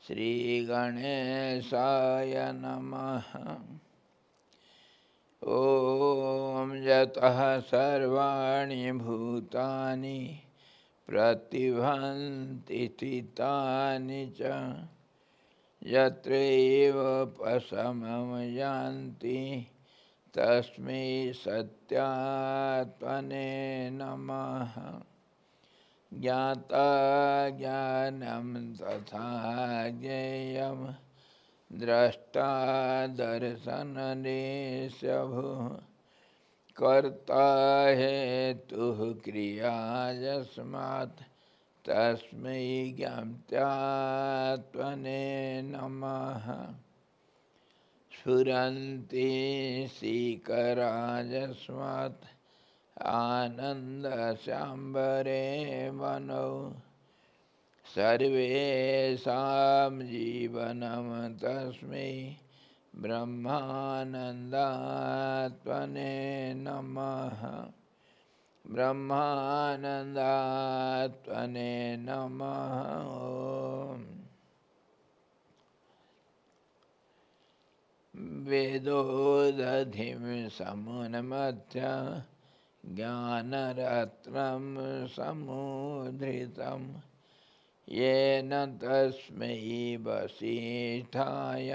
श्री गणेशाय नमः। ओम यतः सर्वाणि भूतानि प्रतिभान्ति स्थितानि च यत्रैव पशमं यान्ति तस्मै सत्यात्मने नमः। ज्ञाता ज्ञानं तथा ज्ञेयं द्रष्टा दर्शननेशभुः कर्ता हेतुः क्रिया यस्मात् तस्मै ज्ञात्यात्मने नमः। स्फुरन्ति सीकरा यस्मात् आनन्दस्याम्बरे वनौ सर्वेषां जीवनं तस्मै ब्रह्मानन्दात्मने नमः। ब्रह्मानन्दात्मने नमः। ओम वेदोदधिं समुन्मथ्य ज्ञानरत्नं समुद्धृतं येन तस्मै वसिष्ठाय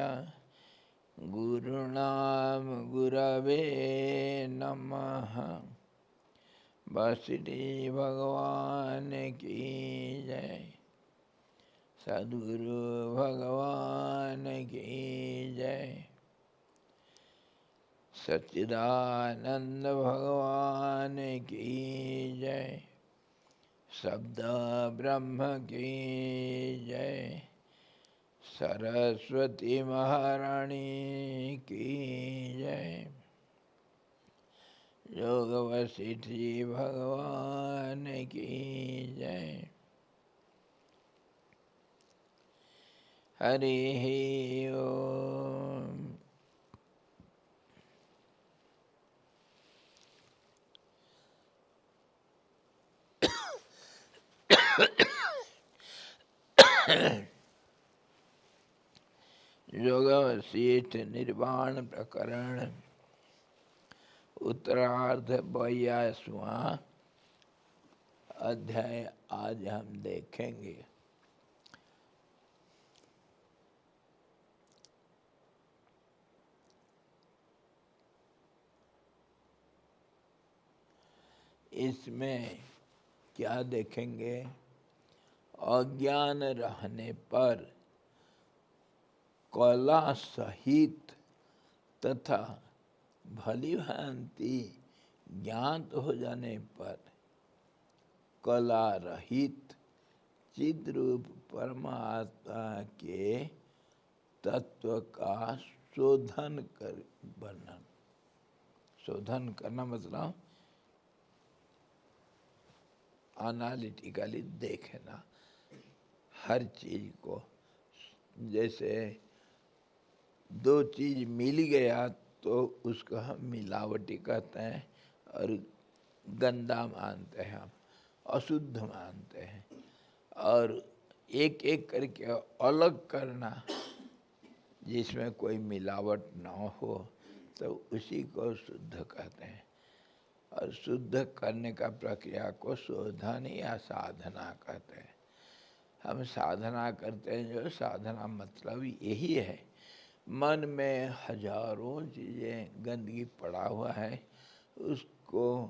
गुरुणां गुरवे नमः। वशिष्ठ भगवान की जय। सद्गुरु भगवान की जय। सच्चिदानंद भगवान की जय। शब्द ब्रह्म की जय। सरस्वती महारानी की जय। योग वशिष्ठ जी भगवान की जय। हरि ओम। योग वशिष्ठ निर्वाण प्रकरण उत्तरार्ध 82वां अध्याय आज हम देखेंगे। इसमें क्या देखेंगे? अज्ञान रहने पर कला सहित तथा भली भांति ज्ञात हो जाने पर कला रहित चिद्रूप परमात्मा के तत्व का शोधन कर वर्णन। शोधन करना मतलब एनालिटिकली देखना हर चीज को। जैसे दो चीज मिल गया तो उसको हम मिलावटी कहते हैं और गंदा मानते हैं, हम अशुद्ध मानते हैं। और एक एक करके अलग करना जिसमें कोई मिलावट ना हो तो उसी को शुद्ध कहते हैं। और शुद्ध करने का प्रक्रिया को शोधन या साधना कहते हैं। हम साधना करते हैं, जो साधना मतलब यही है। मन में हजारों चीज़ें गंदगी पड़ा हुआ है, उसको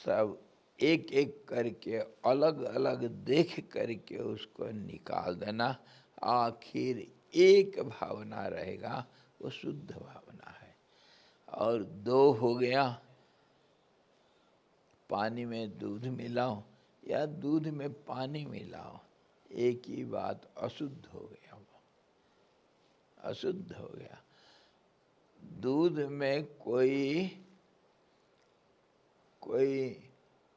सब एक एक करके अलग अलग देख करके उसको निकाल देना। आखिर एक भावना रहेगा, वो शुद्ध भावना है। और दो हो गया, पानी में दूध मिलाओ या दूध में पानी मिलाओ, एक ही बात अशुद्ध हो गया। अशुद्ध हो गया। दूध में कोई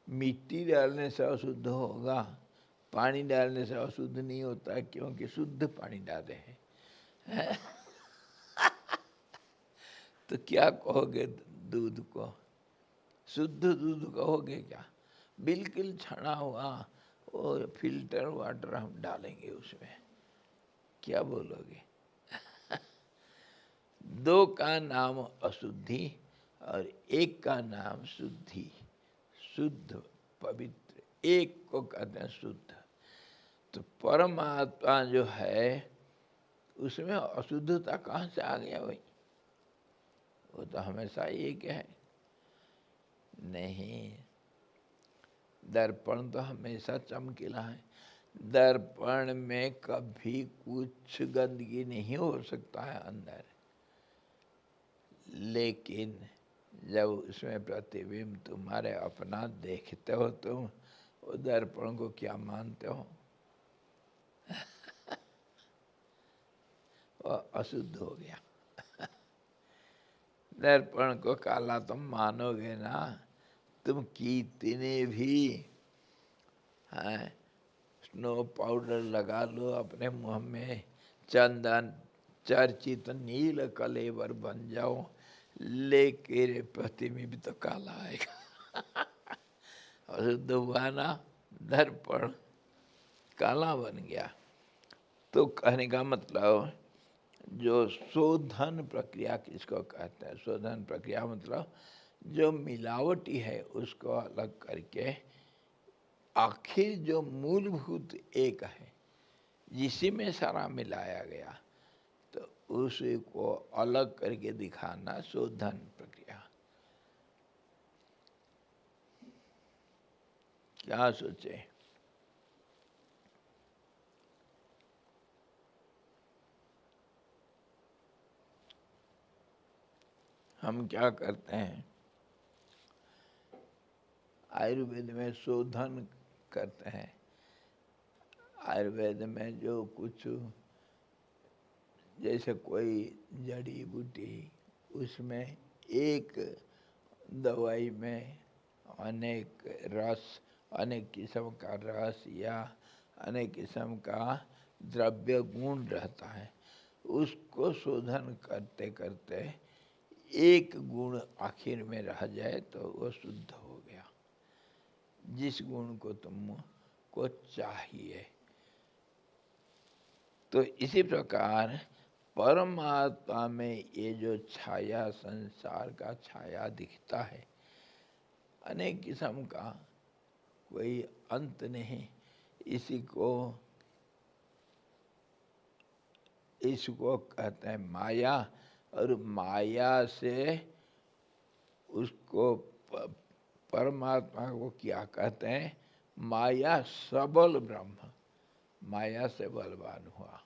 मिट्टी डालने से अशुद्ध होगा, पानी डालने से अशुद्ध नहीं होता, क्योंकि शुद्ध पानी डाले हैं। तो क्या कहोगे दूध को? शुद्ध दूध कहोगे क्या? बिल्कुल छना हुआ वो फिल्टर वाटर हम डालेंगे उसमें, क्या बोलोगे? दो का नाम अशुद्धि और एक का नाम शुद्धि, शुद्ध पवित्र, एक को कहते हैं शुद्ध। तो परमात्मा जो है उसमें अशुद्धता कहाँ से आ गया भाई? वो तो हमेशा एक है। नहीं, दर्पण तो हमेशा चमकीला है, दर्पण में कभी कुछ गंदगी नहीं हो सकता है अंदर, लेकिन जब उसमें प्रतिबिंब तुम्हारे अपना देखते हो तुम, वो दर्पण को क्या मानते हो? वो अशुद्ध हो गया। दर्पण को काला तुम मानोगे ना, तुम कितने भी स्नो पाउडर लगा लो अपने मुंह में, चंदन चर्चित नील कलेवर बन जाओ, लेकिन प्रतिबिंब तो काला आएगा। अशुद्ध हुआ ना, दर्पण काला बन गया। तो कहने का मतलब जो शोधन प्रक्रिया किसको कहते हैं? शोधन प्रक्रिया मतलब जो मिलावटी है उसको अलग करके आखिर जो मूलभूत एक है जिसी में सारा मिलाया गया, तो उसी को अलग करके दिखाना शोधन प्रक्रिया। क्या सोचे? हम क्या करते हैं, आयुर्वेद में शोधन करते हैं। आयुर्वेद में जो कुछ, जैसे कोई जड़ी बूटी, उसमें एक दवाई में अनेक रस, अनेक किस्म का रस या अनेक किस्म का द्रव्य गुण रहता है, उसको शोधन करते करते एक गुण आखिर में रह जाए तो वो शुद्ध हो गया, जिस गुण को तुमको चाहिए। तो इसी प्रकार परमात्मा में ये जो छाया, संसार का छाया दिखता है, अनेक किस्म का, कोई अंत नहीं। इसको कहते हैं माया, और माया से उसको परमात्मा को क्या कहते हैं? माया सबल ब्रह्म, माया से बलवान हुआ।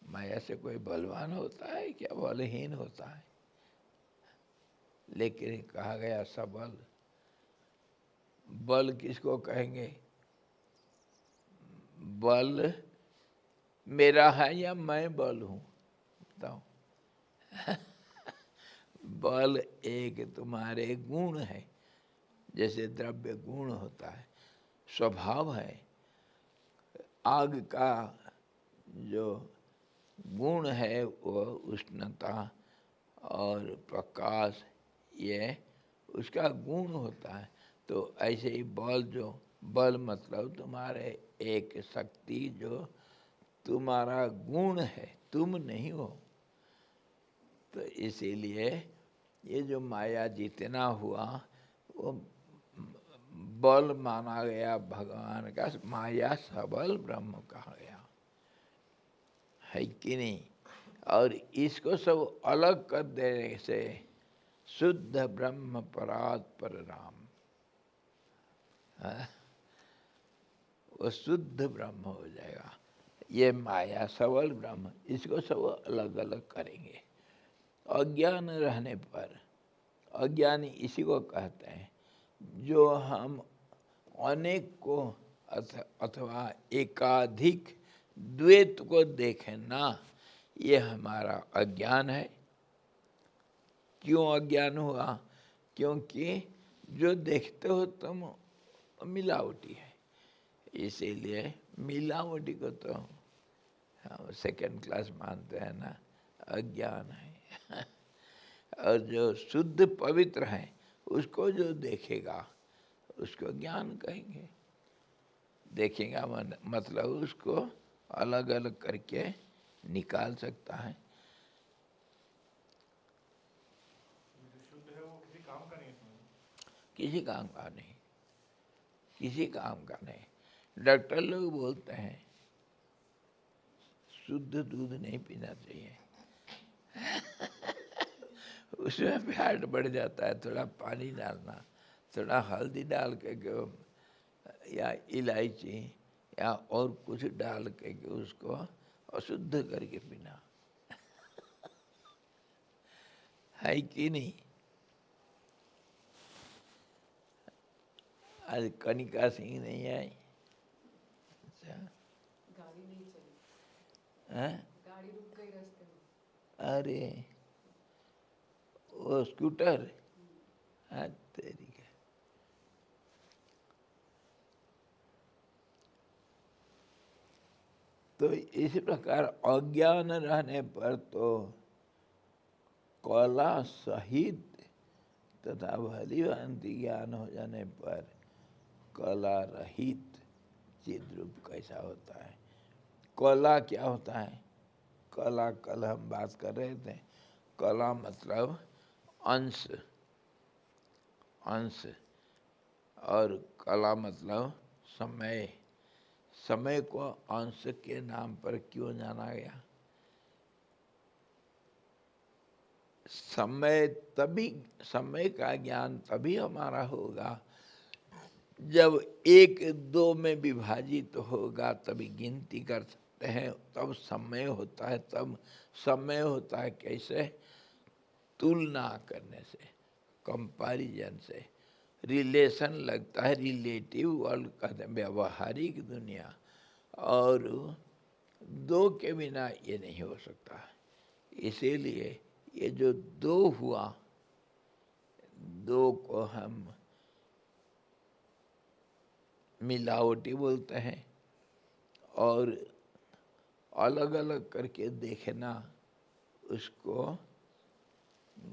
माया से कोई बलवान होता है क्या? बलहीन होता है। लेकिन कहा गया सबल। बल किसको कहेंगे? बल मेरा है या मैं बल हूं? बताओ। बल एक तुम्हारे गुण है, जैसे द्रव्य गुण होता है, स्वभाव है। आग का जो गुण है वो उष्णता और प्रकाश, ये उसका गुण होता है। तो ऐसे ही बल, जो बल मतलब तुम्हारे एक शक्ति जो तुम्हारा गुण है, तुम नहीं हो। तो इसीलिए ये जो माया जितना हुआ वो बल माना गया भगवान का, माया सबल ब्रह्म कहा गया है कि नहीं? और इसको सब अलग कर देने से शुद्ध ब्रह्म परात पर राम, वो शुद्ध ब्रह्म हो जाएगा। ये माया सबल ब्रह्म, इसको सब अलग अलग करेंगे। अज्ञान रहने पर, अज्ञानी इसी को कहते हैं जो हम अनेक को अथवा एकाधिक द्वैत को देखें ना, ये हमारा अज्ञान है। क्यों अज्ञान हुआ? क्योंकि जो देखते हो तुम मिलावटी है, इसीलिए मिलावटी को तो हम सेकंड क्लास मानते हैं ना, अज्ञान है। और जो शुद्ध पवित्र है उसको जो देखेगा उसको ज्ञान कहेंगे। देखेगा मतलब उसको अलग अलग करके निकाल सकता है। शुद्ध है वो किसी काम का नहीं है। किसी काम का नहीं, किसी काम का नहीं। डॉक्टर लोग बोलते हैं शुद्ध दूध नहीं पीना चाहिए उसमें फैट बढ़ जाता है। थोड़ा पानी डालना, थोड़ा हल्दी डाल के या इलायची या और कुछ डाल के उसको अशुद्ध करके पीना है कि नहीं। आज कनिका सिंह नहीं आई। अच्छा, गाड़ी नहीं चली, हैं? गाड़ी रुक गई रास्ते में। अरे वो स्कूटर, हाँ तेरी का। तो इसी प्रकार अज्ञान रहने पर तो कला सहित तथा भली भांति ज्ञान हो जाने पर कला रहित चिद्रूप कैसा होता है। कला क्या होता है? कला कल हम बात कर रहे थे। कला मतलब अंश, अंश, और कला मतलब समय। समय को अंश के नाम पर क्यों जाना गया? समय तभी, समय का ज्ञान तभी हमारा होगा जब एक दो में विभाजित होगा, तभी गिनती कर सकते हैं, तब समय होता है। तब समय होता है कैसे? तुलना करने से, कंपैरिजन से, रिलेशन लगता है। रिलेटिव वर्ल्ड कहते हैं, व्यवहारिक दुनिया। और दो के बिना ये नहीं हो सकता। इसीलिए ये जो दो हुआ, दो को हम मिलावटी बोलते हैं, और अलग अलग करके देखना उसको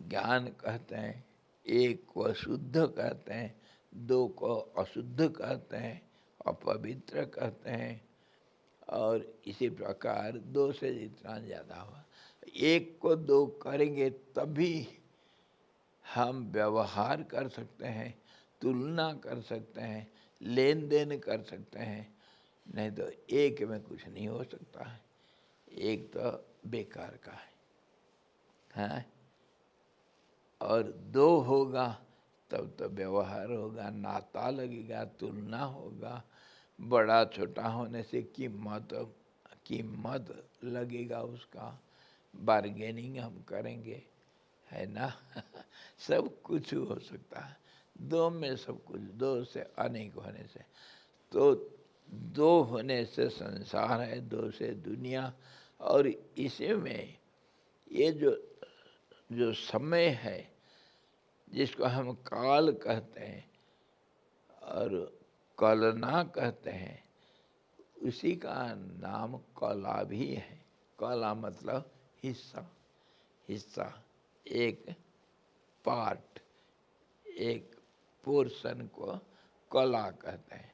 ज्ञान कहते हैं। एक को शुद्ध कहते हैं, दो को अशुद्ध कहते हैं, अपवित्र कहते हैं। और इसी प्रकार दो से जितना ज़्यादा हुआ, एक को दो करेंगे तभी हम व्यवहार कर सकते हैं, तुलना कर सकते हैं, लेन देन कर सकते हैं। नहीं तो एक में कुछ नहीं हो सकता है। एक तो बेकार का है, हाँ? और दो होगा तब तो व्यवहार होगा, नाता लगेगा, तुलना होगा। बड़ा छोटा होने से कीमत लगेगा उसका, बार्गेनिंग हम करेंगे, है ना सब कुछ हो सकता है दो में, सब कुछ। दो से अनेक होने से, तो दो होने से संसार है, दो से दुनिया। और इसी में ये जो समय है, जिसको हम काल कहते हैं और कलना कहते हैं, उसी का नाम कला भी है। कला मतलब हिस्सा, हिस्सा, एक पार्ट, एक पोर्शन को कला कहते हैं।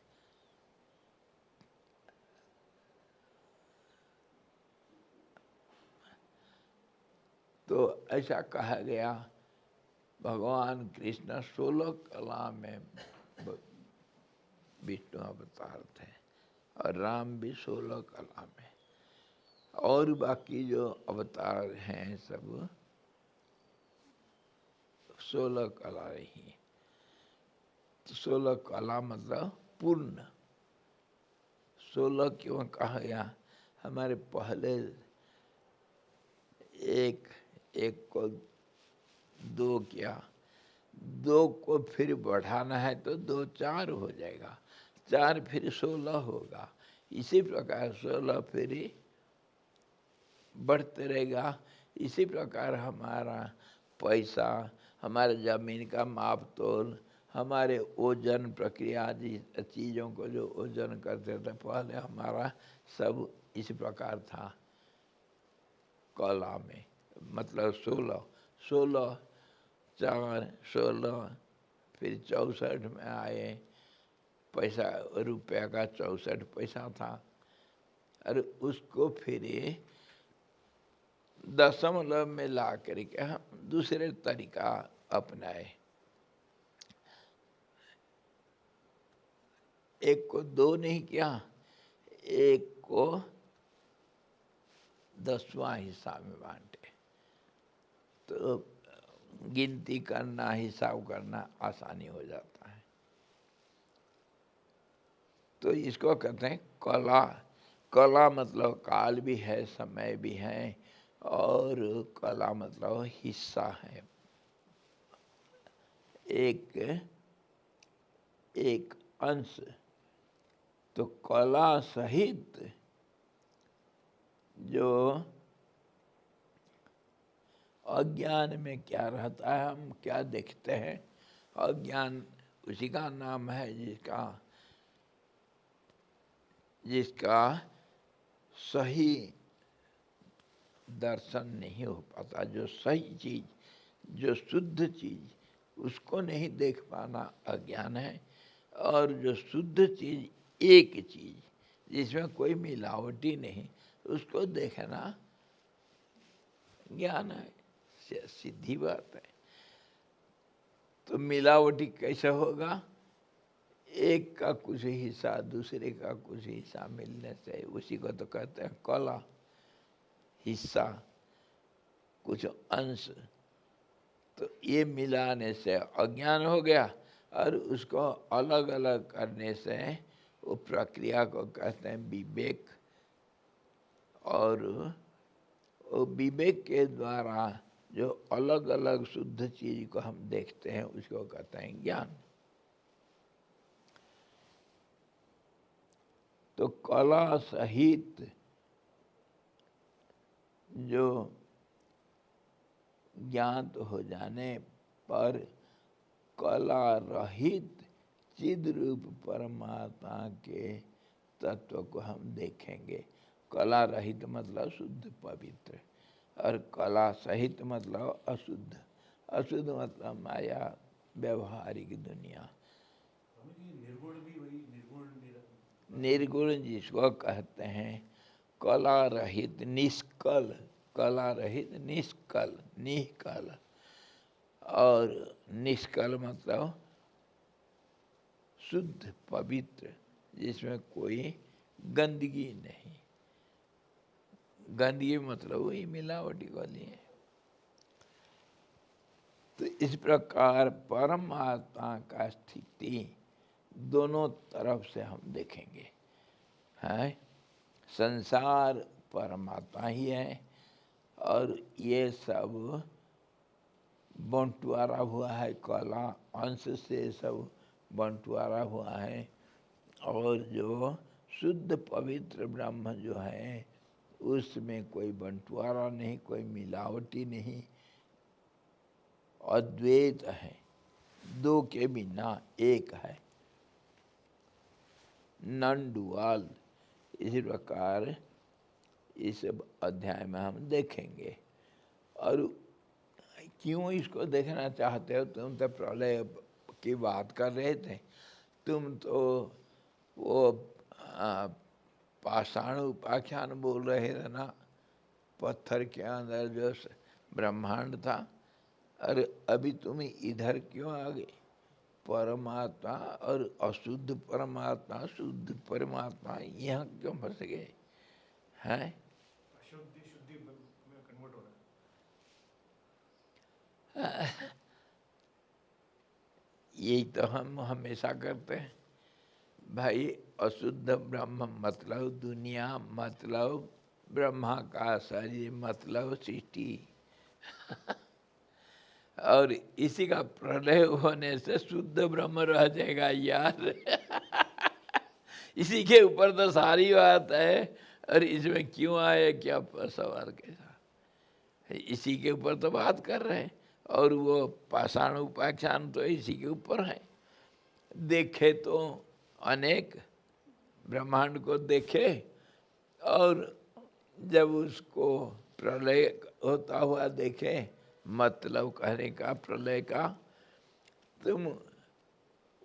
तो ऐसा कहा गया, भगवान कृष्ण 16 कला में विष्णु अवतार थे, और राम भी 16 कला में। और बाकी जो अवतार हैं सब 16 कला रही। तो 16 कला मतलब पूर्ण। 16 क्यों कहा गया? हमारे पहले एक को दो किया, दो को फिर बढ़ाना है तो दो चार हो जाएगा, चार फिर 16 होगा। इसी प्रकार 16 फिर बढ़ते रहेगा। इसी प्रकार हमारा पैसा, हमारे ज़मीन का माप तोल, हमारे ओजन प्रक्रिया आदि चीज़ों को जो ओजन करते थे पहले, हमारा सब इस प्रकार था कला में। मतलब 16, 16, 4, 16, फिर 64 में आए पैसा रुपया का 64 पैसा था, और उसको फिर दशमलव में ला करके हम दूसरे तरीका अपनाए। एक को 2 नहीं किया, एक को 10वां हिस्सा में बांटे, तो गिनती करना, हिसाब करना आसानी हो जाता है। तो इसको कहते हैं कला। कला मतलब काल भी है, समय भी है, और कला मतलब हिस्सा है, एक अंश। तो कला सहित जो अज्ञान में क्या रहता है, हम क्या देखते हैं, अज्ञान उसी का नाम है जिसका सही दर्शन नहीं हो पाता। जो सही चीज, जो शुद्ध चीज, उसको नहीं देख पाना अज्ञान है। और जो शुद्ध चीज, एक चीज जिसमें कोई मिलावटी नहीं, उसको देखना ज्ञान है, सीधी बात है। तो मिलावटी कैसे होगा? एक का कुछ हिस्सा दूसरे का कुछ हिस्सा मिलने से, उसी को तो कहते हैं कला। हिस्सा, कुछ अंश, तो ये मिलाने से अज्ञान हो गया, और उसको अलग अलग करने से वो प्रक्रिया को कहते हैं विवेक। और वो विवेक के द्वारा जो अलग अलग शुद्ध चीज को हम देखते हैं, उसको कहते हैं ज्ञान। तो कला सहित जो ज्ञात हो जाने पर कला रहित चिद रूप परमात्मा के तत्व को हम देखेंगे। कला रहित मतलब शुद्ध पवित्र, और कला सहित मतलब अशुद्ध। अशुद्ध मतलब माया, व्यवहारिक दुनिया। निर्गुण जिसको कहते हैं, कला रहित निष्कल, कला रहित निष्कल, निष्कल। और निष्कल मतलब शुद्ध पवित्र, जिसमें कोई गंदगी नहीं। गंदगी मतलब वही मिलावटी वाली है। तो इस प्रकार परमात्मा का स्थिति दोनों तरफ से हम देखेंगे। है संसार परमात्मा ही है, और ये सब बंटवारा हुआ है, कला अंश से सब बंटवारा हुआ है। और जो शुद्ध पवित्र ब्रह्म जो है, उसमें कोई बंटवारा नहीं, कोई मिलावटी नहीं, अद्वैत है, दो के बिना एक है, नॉन डुअल। इसी प्रकार इस अध्याय में हम देखेंगे। और क्यों इसको देखना चाहते हो? तुम तो प्रलय की बात कर रहे थे, तुम तो वो पाषाण उपाख्यान बोल रहे थे ना, पत्थर के अंदर जो ब्रह्मांड था। अरे अभी तुम इधर क्यों आ गए? परमात्मा और अशुद्ध परमात्मा, शुद्ध परमात्मा, यहाँ क्यों फंस गए हैं? अशुद्धि शुद्धि में कन्वर्ट हो रहा है। यही तो हम हमेशा करते हैं भाई। अशुद्ध ब्रह्म मतलब दुनिया, मतलब ब्रह्मा का शरीर, मतलब सृष्टि। और इसी का प्रलय होने से शुद्ध ब्रह्म रह जाएगा यार। इसी के ऊपर तो सारी बात है। और इसमें क्यों आए, क्या सवाल कैसा, इसी के ऊपर तो बात कर रहे हैं। और वो पाषाण उपाख्यान तो इसी के ऊपर है। देखे तो अनेक ब्रह्मांड को देखे, और जब उसको प्रलय होता हुआ देखे, मतलब कहने का प्रलय का, तुम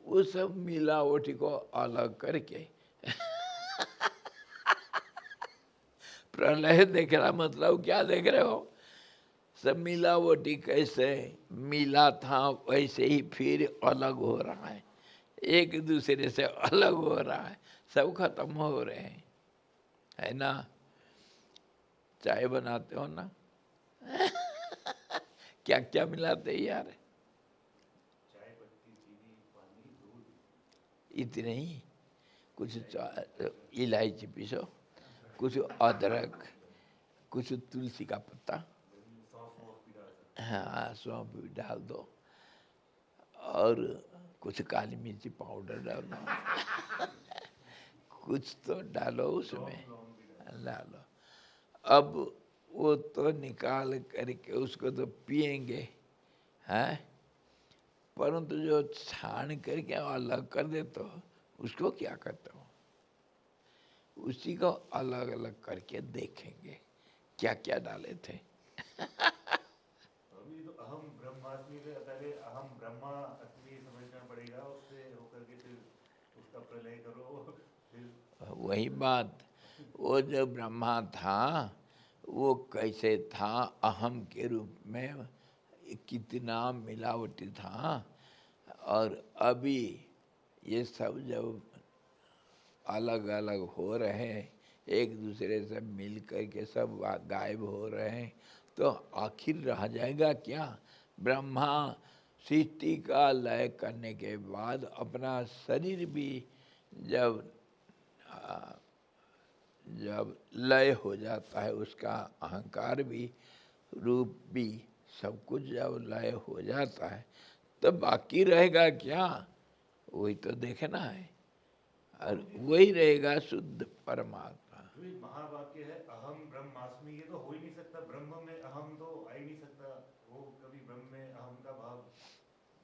वो सब मिलावटी को अलग करके प्रलय देख रहा, मतलब क्या देख रहे हो? सब मिलावटी कैसे मिला था वैसे ही फिर अलग हो रहा है, एक दूसरे से अलग हो रहा है, सब खत्म हो रहे हैं, है ना? चाय बनाते हो ना क्या क्या मिलाते हैं यार? चाय पत्ती, चीनी, पानी, दूध। इतने ही? कुछ इलायची पीसो, कुछ अदरक, कुछ तुलसी का पत्ता, सौंफ वौफ भी डाल सकते हाँ सौंफ भी डाल दो, और कुछ काली मिर्ची पाउडर डालो कुछ तो डालो उसमें, डालो। अब वो तो निकाल करके उसको तो पिएंगे, हैं? परंतु जो छान करके अलग कर देते हो उसको क्या करते हो? उसी को अलग अलग करके देखेंगे क्या क्या डाले थे। अभी तो अहम ब्रह्मास्मि से पहले अहम ब्रह्मास्मि समझना पड़ेगा, उससे होकर के फिर उसका प्रलय करो फिर। वही बात, वो जो ब्रह्मा था वो कैसे था, अहम के रूप में कितना मिलावटी था, और अभी ये सब जब अलग अलग हो रहे हैं, एक दूसरे से मिल कर के सब गायब हो रहे हैं, तो आखिर रह जाएगा क्या? ब्रह्मा सृष्टि का लय करने के बाद अपना शरीर भी जब जब लय हो जाता है, उसका अहंकार भी, रूप भी, सब कुछ जब लय हो जाता है, तब बाकी रहेगा क्या? वही तो देखना है, और वही रहेगा शुद्ध परमात्मा। जो ये महावाक्य है अहम ब्रह्मास्मि, ये तो हो ही नहीं सकता, ब्रह्म में अहम तो आ ही नहीं सकता, वो कभी ब्रह्म में अहम का भाव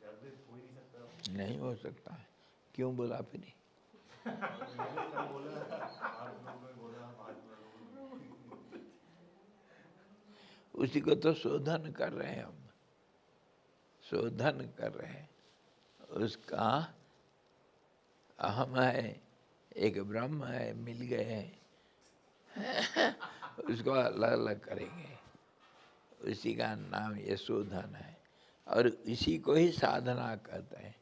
जागृत हो ही नहीं सकता। नहीं हो सकता है, क्यों बोला फिर? मैंने कल बोला, आप लोगों ने बोला, महात्मा लोगों ने। उसी को तो शोधन कर रहे हैं हम, शोधन कर रहे हैं उसका। अहम है, एक ब्रह्म है, मिल गए हैं उसको अलग अलग करेंगे, उसी का नाम ये शोधन है, और इसी को ही साधना कहते हैं।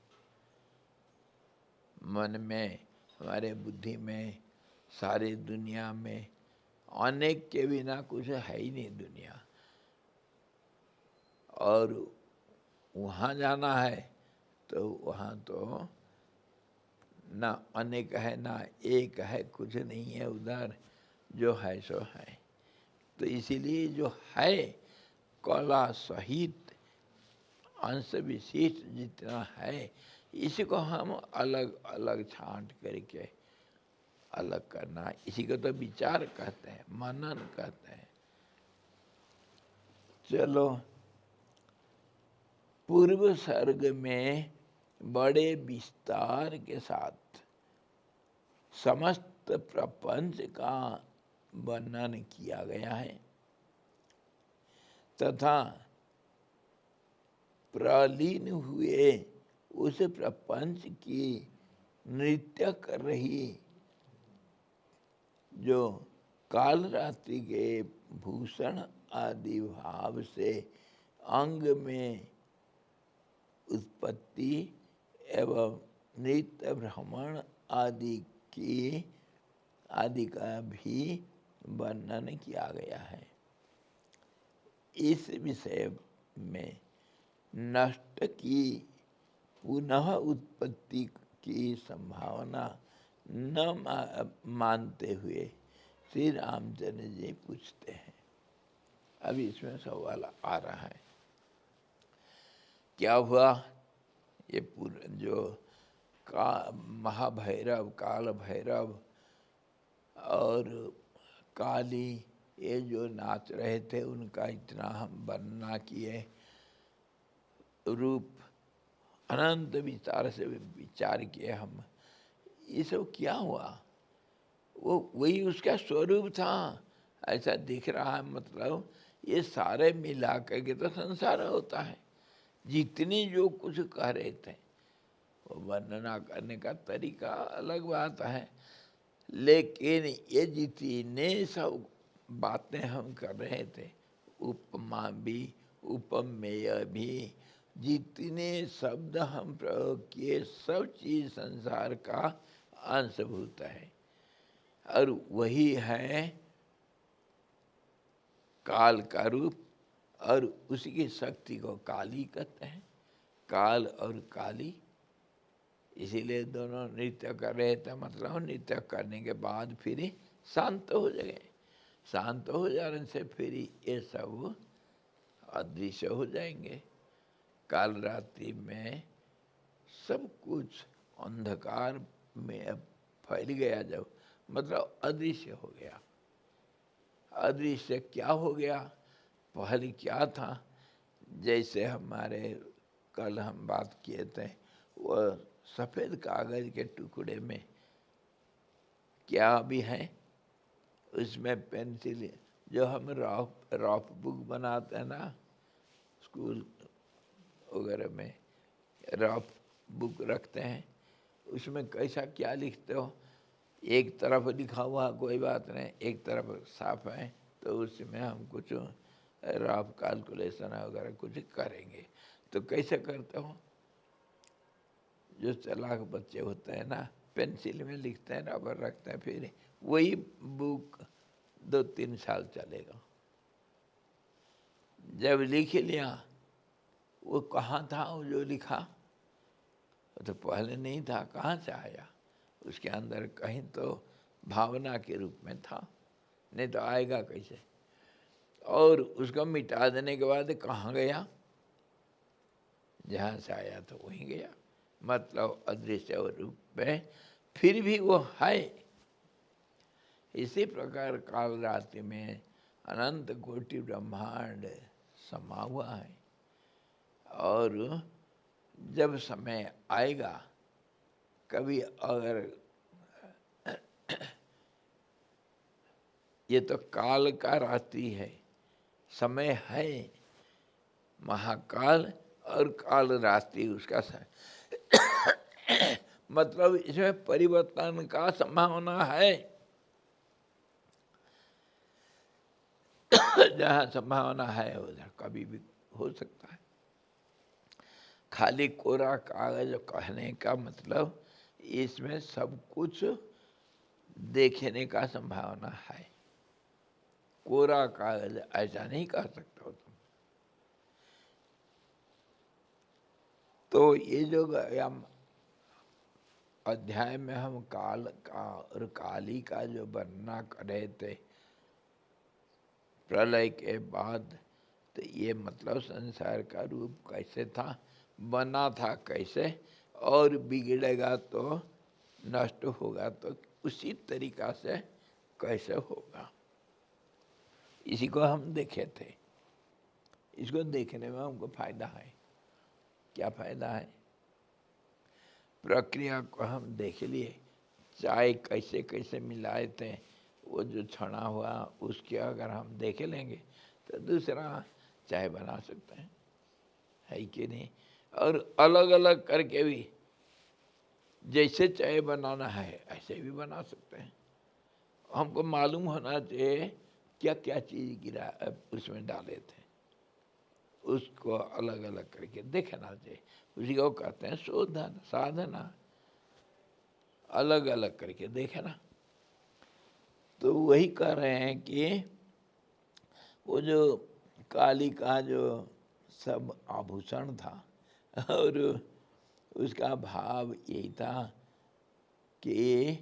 मन में, हमारे बुद्धि में, सारी दुनिया में अनेक के बिना कुछ है ही नहीं दुनिया, और वहाँ जाना है तो वहाँ तो ना अनेक है ना एक है, कुछ नहीं है उधर, जो है सो है। तो इसीलिए जो है कला सहित अंश विशिष्ट जितना है, इसको हम अलग अलग छांट करके अलग करना, इसी को तो विचार कहते हैं, मनन कहते हैं। चलो, पूर्व सर्ग में बड़े विस्तार के साथ समस्त प्रपंच का वर्णन किया गया है, तथा प्रलीन हुए उस प्रपंच की नृत्य कर रही जो काल रात्रि के भूषण आदि भाव से अंग में उत्पत्ति एवं नित्य भ्रमण आदि का भी वर्णन किया गया है। इस विषय में नष्ट की पुनः उत्पत्ति की संभावना न मानते हुए श्री रामचंद्र जी पूछते हैं। अभी इसमें सवाल आ रहा है, क्या हुआ? ये पूरा जो महाभैरव, काल भैरव और काली, ये जो नाच रहे थे, उनका इतना हम वर्णना किए, रूप अनंत विचार से विचार किए हम, ये सब क्या हुआ? वो वही उसका स्वरूप था, ऐसा दिख रहा है। मतलब ये सारे मिला करके तो संसार होता है। जितनी जो कुछ कह रहे थे वर्णना करने का तरीका अलग बात है, लेकिन ये जितने सब बातें हम कर रहे थे, उपमा भी, उपमेय भी, जितने शब्द हम प्रयोग किए, सब चीज संसार का अंशभूत है। और वही है काल का रूप, और उसी की शक्ति को काली कहते हैं, काल और काली। इसीलिए दोनों नृत्य कर रहे थे, मतलब नृत्य करने के बाद फिर शांत हो गए। शांत हो जाने से फिर ये सब अदृश्य हो जाएंगे। काल रात्रि में सब कुछ अंधकार में फैल गया, जब मतलब अदृश्य हो गया। अदृश्य क्या हो गया? पहले क्या था? जैसे हमारे कल हम बात किए थे, वो सफ़ेद कागज के टुकड़े में क्या भी है, उसमें पेंसिल, जो हम रफ बुक बनाते हैं ना स्कूल वगैरह में, रफ बुक रखते हैं, उसमें कैसा क्या लिखते हो? एक तरफ लिखा हुआ कोई बात नहीं, एक तरफ साफ है, तो उसमें हम कुछ रफ कैलकुलेशन वगैरह कुछ करेंगे। तो कैसे करते हो? जो चालाक बच्चे होते हैं ना, पेंसिल में लिखते हैं, रबर रखते हैं, फिर वही बुक 2-3 साल चलेगा। जब लिख लिया, वो कहाँ था वो जो लिखा? वो तो पहले नहीं था, कहाँ से आया? उसके अंदर कहीं तो भावना के रूप में था, नहीं तो आएगा कैसे? और उसको मिटा देने के बाद कहाँ गया? जहाँ से आया तो वहीं गया। मतलब अदृश्य रूप में फिर भी वो है। इसी प्रकार काल रात्रि में अनंत कोटि ब्रह्मांड समा हुआ है, और जब समय आएगा, कभी अगर ये तो काल का रात्रि है, समय है महाकाल, और काल रात्रि उसका समय। मतलब इसमें परिवर्तन का संभावना है। जहाँ संभावना है उधर कभी भी हो सकता है। खाली कोरा कागज कहने का मतलब इसमें सब कुछ देखने का संभावना है। कोरा कागज ऐसा नहीं कह सकते हो तुम। तो ये जो अध्याय में हम काल का और काली का जो वर्णना कर रहे थे प्रलय के बाद, तो ये मतलब संसार का रूप कैसे था, बना था कैसे, और बिगड़ेगा तो नष्ट होगा तो उसी तरीका से कैसे होगा, इसी को हम देखे थे। इसको देखने में हमको फायदा है। क्या फायदा है? प्रक्रिया को हम देख लिए, चाय कैसे कैसे मिलाए थे, वो जो छना हुआ उसके अगर हम देख लेंगे तो दूसरा चाय बना सकते हैं, है कि नहीं? और अलग अलग करके भी जैसे चाय बनाना है ऐसे भी बना सकते हैं। हमको मालूम होना चाहिए क्या क्या चीज़ गिरा उसमें डाले थे, उसको अलग अलग करके देखना चाहिए। उसी को कहते हैं शोधन, साधना, अलग अलग करके देखना। तो वही कह रहे हैं कि वो जो काली का जो सब आभूषण था, और उसका भाव यही था कि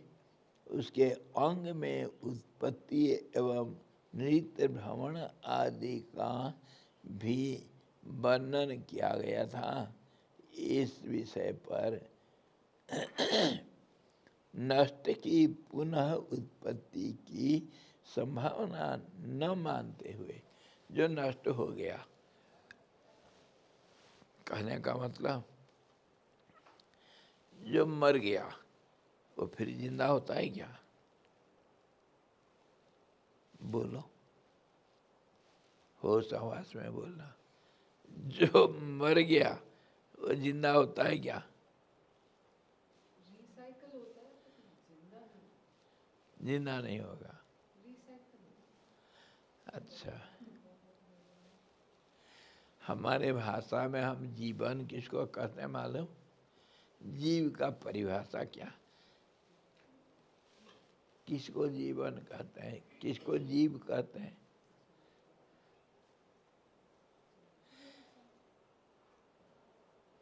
उसके अंग में उत्पत्ति एवं नृत्य भ्रमण आदि का भी वर्णन किया गया था। इस विषय पर नष्ट की पुनः उत्पत्ति की संभावना न मानते हुए, जो नष्ट हो गया, कहने का मतलब जो मर गया वो फिर जिंदा होता है क्या? बोलो, होश हवास में बोलना। जो मर गया वो जिंदा होता है क्या? जिंदा नहीं होगा। रिसाइकल। अच्छा, हमारे भाषा में हम जीवन किसको कहते हैं मालूम? जीव का परिभाषा क्या? किसको जीवन कहते हैं, किसको जीव कहते हैं?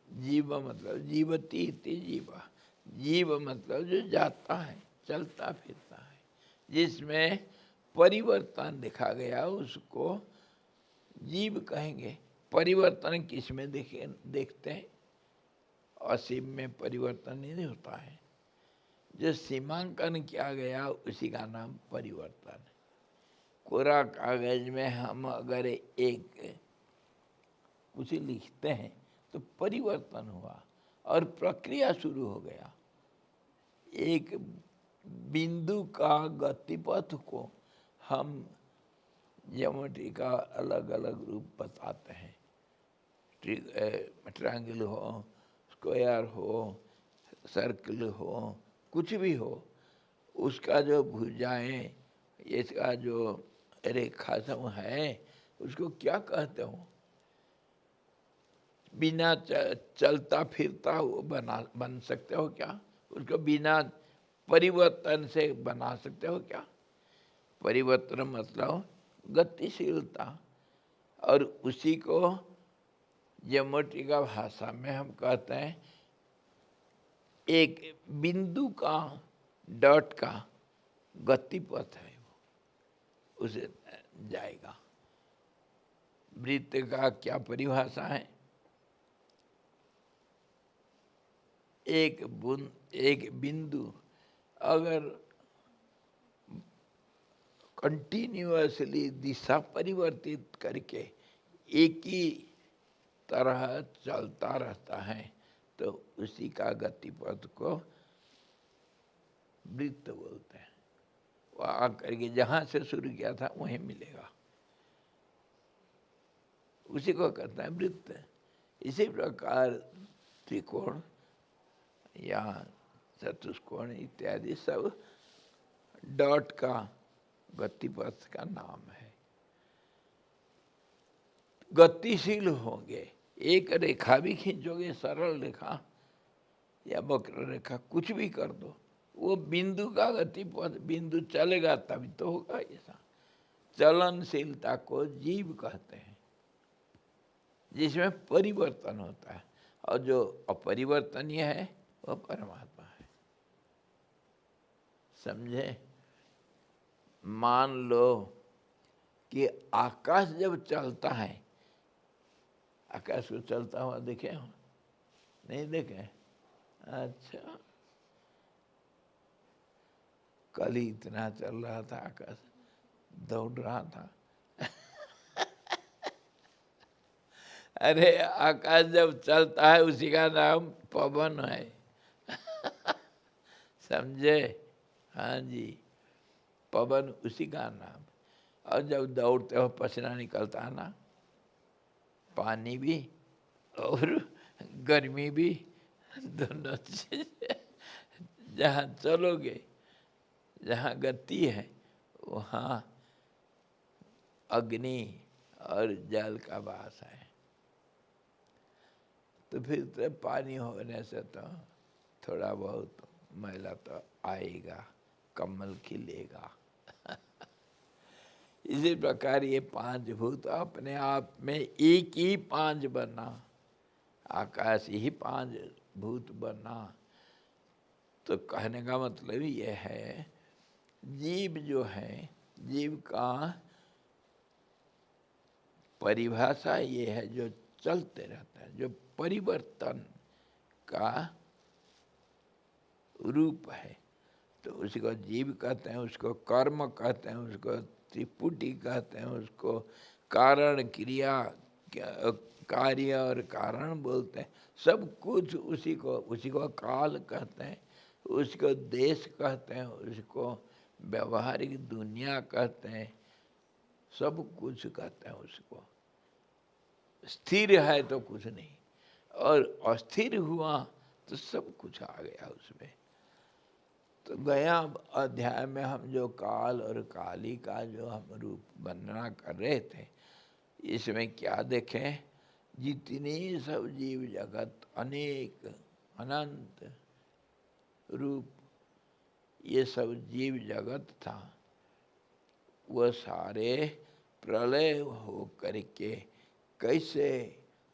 जीव मतलब जीवती इति जीवा। जीव मतलब जो जाता है, चलता फिरता है, जिसमें परिवर्तन दिखा गया उसको जीव कहेंगे। परिवर्तन किस में देखते हैं? असीम में परिवर्तन नहीं होता है। जो सीमांकन किया गया उसी का नाम परिवर्तन है। कोरा कागज में हम अगर एक कुछ लिखते हैं तो परिवर्तन हुआ और प्रक्रिया शुरू हो गया। एक बिंदु का गतिपथ को हम ज्योमेट्री का अलग अलग रूप बताते हैं। ट्रायंगल हो, स्क्वायर हो, सर्कल हो, कुछ भी हो, उसका जो भुजाएं, इसका जो रेखा समूह है, उसको क्या कहते हो? बिना चलता फिरता वो बन सकते हो क्या? उसको बिना परिवर्तन से बना सकते हो क्या? परिवर्तन मतलब गतिशीलता, और उसी को ज्योमेट्री का भाषा में हम कहते हैं एक बिंदु का, डॉट का गतिपथ है, वो उसे जाएगा। वृत्त का क्या परिभाषा है? एक बिंदु अगर कंटिन्यूअसली दिशा परिवर्तित करके एक ही तरह चलता रहता है तो उसी का गतिपथ को वृत्त बोलते हैं। वो आकर के जहाँ से शुरू किया था वहीं मिलेगा, उसी को कहते हैं वृत्त। इसी प्रकार त्रिकोण या चतुष्कोण इत्यादि सब डॉट का गतिपथ का नाम है। गतिशील होंगे। एक रेखा भी खींचोगे, सरल रेखा या वक्र रेखा, कुछ भी कर दो, वो बिंदु का गतिपथ, बिंदु चलेगा तभी तो होगा। ऐसा चलनशीलता को जीव कहते हैं, जिसमें परिवर्तन होता है, और जो अपरिवर्तनीय है वह परमात्मा है। समझे? मान लो कि आकाश जब चलता है, आकाश को चलता हुआ देखे हो? नहीं देखे? अच्छा, कल ही इतना चल रहा था, आकाश दौड़ रहा था। अरे आकाश जब चलता है उसी का नाम पवन है। समझे? हाँ जी, पवन उसी का नाम। और जब दौड़ते हो पसीना निकलता है ना, पानी भी और गर्मी भी, दोनों चीज। जहाँ चलोगे, जहाँ गति है, वहाँ अग्नि और जल का वास है। तो फिर तो पानी होने से तो थोड़ा बहुत मैला तो आएगा, कमल खिलेगा। इसी प्रकार ये पांच भूत अपने आप में एक ही पांच बना, आकाश ही पांच भूत बना। तो कहने का मतलब ये है, जीव जो है, जीव का परिभाषा ये है जो चलते रहता है, जो परिवर्तन का रूप है। तो उसको जीव कहते हैं, उसको कर्म कहते हैं, उसको त्रिपुटी कहते हैं, उसको कारण क्रिया, कार्य और कारण बोलते हैं। सब कुछ उसी को काल कहते हैं, उसको देश कहते हैं, उसको व्यवहारिक दुनिया कहते हैं, सब कुछ कहते हैं उसको। स्थिर है तो कुछ नहीं, और अस्थिर हुआ तो सब कुछ आ गया उसमें। तो गया अध्याय में हम जो काल और काली का जो हम रूप वर्णना कर रहे थे, इसमें क्या देखें, जितने सब जीव जगत अनेक अनंत रूप ये सब जीव जगत था, वह सारे प्रलय हो करके कैसे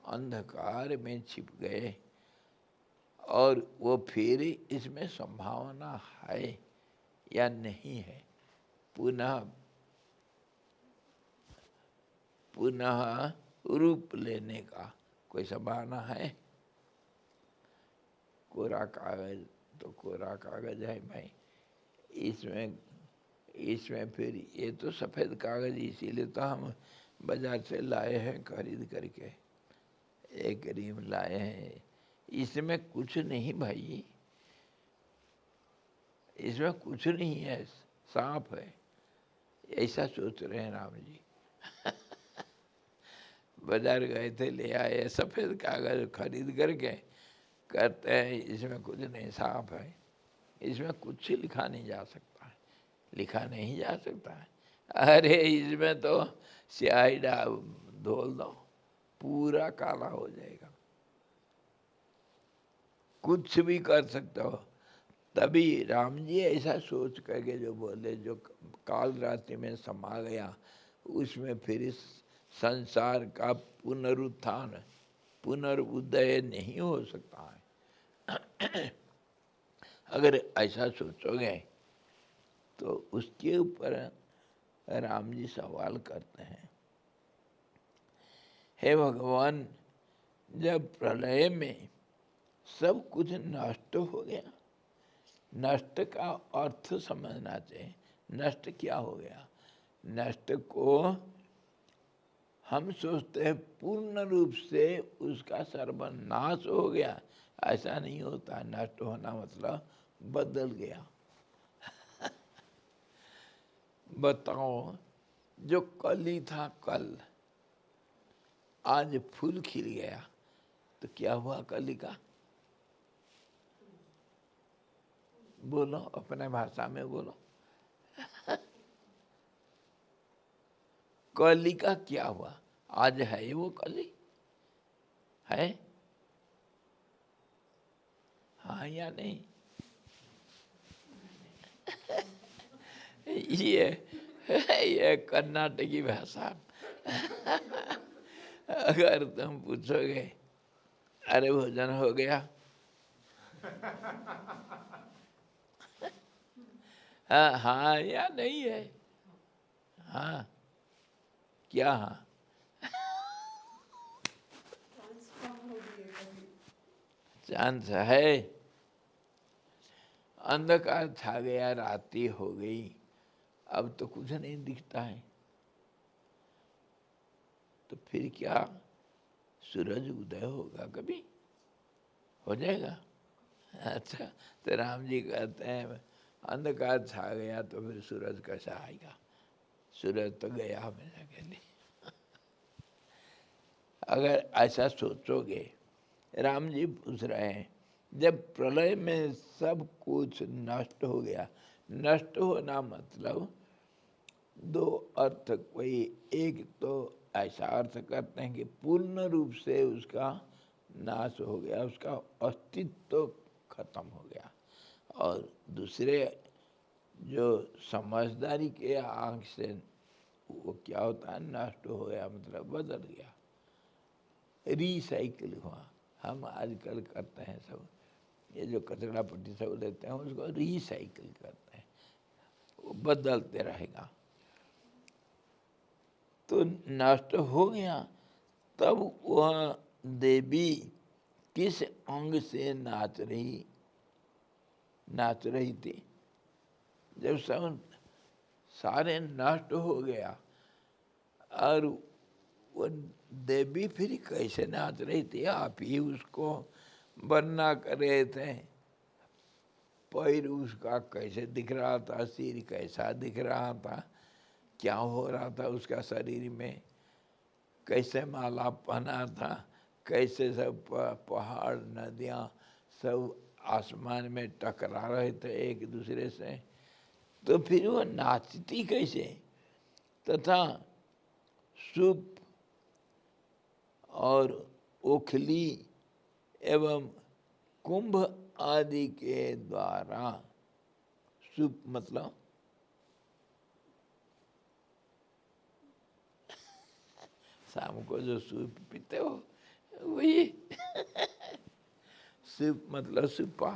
अंधकार में छिप गए, और वो फिर इसमें संभावना है या नहीं है पुनः पुनः रूप लेने का, कोई संभावना है? कोरा कागज तो कोरा कागज है भाई, इसमें फिर ये तो सफ़ेद कागज, इसीलिए तो हम बाजार से लाए हैं खरीद करके, एक रीम लाए हैं। इसमें कुछ नहीं भाई, इसमें कुछ नहीं है, सांप है, ऐसा सोच रहे हैं राम जी। बाजार गए थे, ले आए सफ़ेद कागज खरीद करके, कहते हैं इसमें कुछ नहीं, सांप है, इसमें कुछ लिखा नहीं जा सकता है, लिखा नहीं जा सकता है। अरे इसमें तो स्याही धोल दो, पूरा काला हो जाएगा, कुछ भी कर सकते हो। तभी राम जी ऐसा सोच करके जो बोले, जो काल रात्रि में समा गया, उसमें फिर इस संसार का पुनरुत्थान पुनरुदय नहीं हो सकता है। अगर ऐसा सोचोगे तो उसके ऊपर राम जी सवाल करते हैं, हे भगवान, जब प्रलय में सब कुछ नष्ट हो गया, नष्ट का अर्थ समझना चाहिए, नष्ट क्या हो गया? नष्ट को हम सोचते हैं पूर्ण रूप से उसका सर्वनाश हो गया, ऐसा नहीं होता। नष्ट होना मतलब बदल गया। बताओ, जो कली था कल, आज फूल खिल गया, तो क्या हुआ कली का? बोलो, अपने भाषा में बोलो। कली का क्या हुआ? आज है वो कली है? हाँ या नहीं? ये कर्नाटकी भाषा। अगर तुम पूछोगे, अरे भोजन हो गया, हाँ हाँ या नहीं है? हाँ क्या? हाँ चांस है। अंधकार छा गया, रात्रि हो गई, अब तो कुछ नहीं दिखता है, तो फिर क्या सूरज उदय होगा? कभी हो जाएगा? अच्छा, तो राम जी कहते हैं अंधकार छा गया तो फिर सूरज कैसा आएगा? सूरज तो गया हमेशा के लिए। अगर ऐसा सोचोगे, राम जी पूछ रहे हैं, जब प्रलय में सब कुछ नष्ट हो गया, नष्ट होना मतलब दो अर्थ, कोई एक तो ऐसा अर्थ करते हैं कि पूर्ण रूप से उसका नाश हो गया, उसका अस्तित्व खत्म हो गया, और दूसरे जो समझदारी के आंख से वो क्या होता है, नष्ट हो गया मतलब बदल गया, रिसाइकिल हुआ। हम आजकल करते हैं सब, ये जो कचरा पट्टी सब लेते हैं उसको रिसाइकिल करते हैं, वो बदलते रहेगा। तो नष्ट हो गया, तब वह देवी किस अंग से नाच रही थी? जब सब सारे नष्ट हो गया, और वो देवी फिर कैसे नाच रही थी? आप ही उसको वर्णना कर रहे थे। पैर उसका कैसे दिख रहा था, सिर कैसा दिख रहा था, क्या हो रहा था उसका शरीर में, कैसे माला पहना था, कैसे सब पहाड़ नदियाँ सब आसमान में टकरा रहे थे एक दूसरे से, तो फिर वो नाचती कैसे? तथा सूप और ओखली एवं कुंभ आदि के द्वारा, सूप मतलब शाम को जो सूप पीते हो वही सूप मतलब सुपा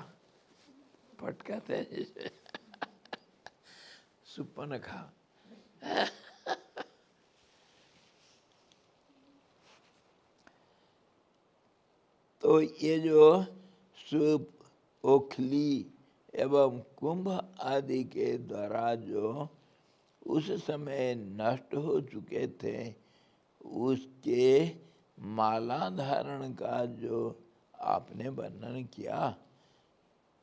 फटकाते हैं जैसे सुपन खा। तो ये जो सूप ओखली एवं कुंभ आदि के द्वारा जो उस समय नष्ट हो चुके थे, उसके माला धारण का जो आपने वर्णन किया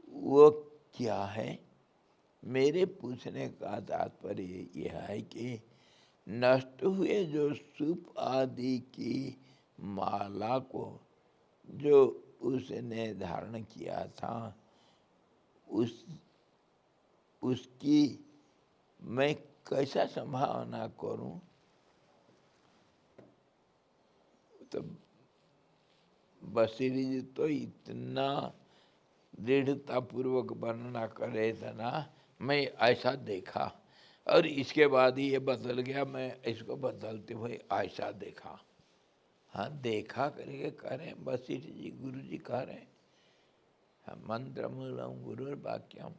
वो क्या है? मेरे पूछने का तात्पर्य यह है कि नष्ट हुए जो सूप आदि की माला को जो उसने धारण किया था, उसकी मैं कैसा संभावना करूं? तो बसीरी जी तो इतना दृढ़ता पूर्वक वर्णना कर रहे थे ना, मैं ऐसा देखा और इसके बाद ही ये बदल गया, मैं इसको बदलते हुए ऐसा देखा। हाँ, देखा करके कह रहे हैं बसीरी जी, गुरु जी कह रहे हैं मंत्र मूलम गुरु वाक्यम।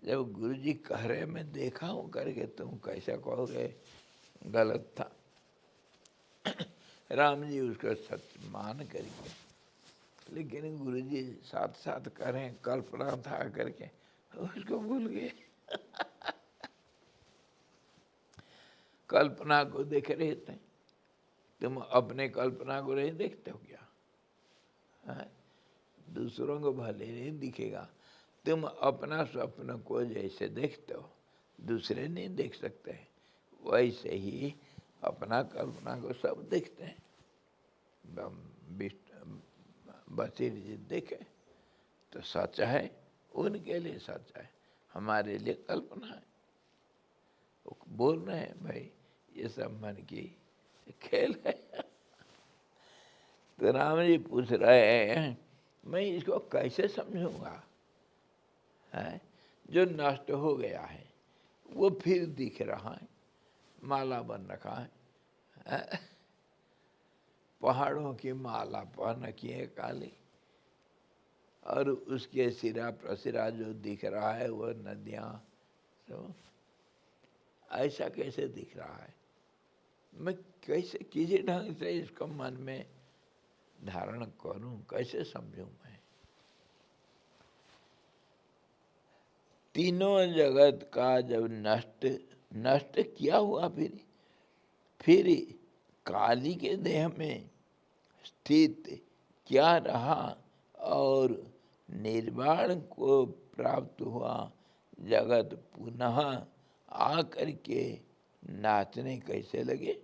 जब गुरु जी कह रहे मैं देखा हूँ करके, तुम कैसा कहोगे गलत था? राम जी उसका सच मान करके, लेकिन गुरु जी साथ साथ कह रहे हैं कल्पना था करके उसको भूल गए। कल्पना को देख रहे थे, तुम अपने कल्पना को नहीं देखते हो क्या? है? दूसरों को भले नहीं दिखेगा, तुम अपना स्वप्न को जैसे देखते हो दूसरे नहीं देख सकते, वैसे ही अपना कल्पना को सब देखते हैं। बसीर जी देखे तो सच है, उनके लिए सच है, हमारे लिए कल्पना है। वो बोल रहे हैं भाई ये सब मन की खेल है। तो राम जी पूछ रहे हैं मैं इसको कैसे समझूंगा? है जो नष्ट हो गया है वो फिर दिख रहा है, माला बन रखा है, पहाड़ों की माला पहन रखी है काली, और उसके सिरा प्रसिरा जो दिख रहा है वो नदियाँ, तो ऐसा कैसे दिख रहा है? मैं कैसे किसी ढंग से इसको मन में धारण करूं, कैसे समझूं मैं? तीनों जगत का जब नष्ट किया हुआ, फिर काली के देह में स्थित क्या रहा और निर्वाण को प्राप्त हुआ जगत पुनः आकर के नाचने कैसे लगे?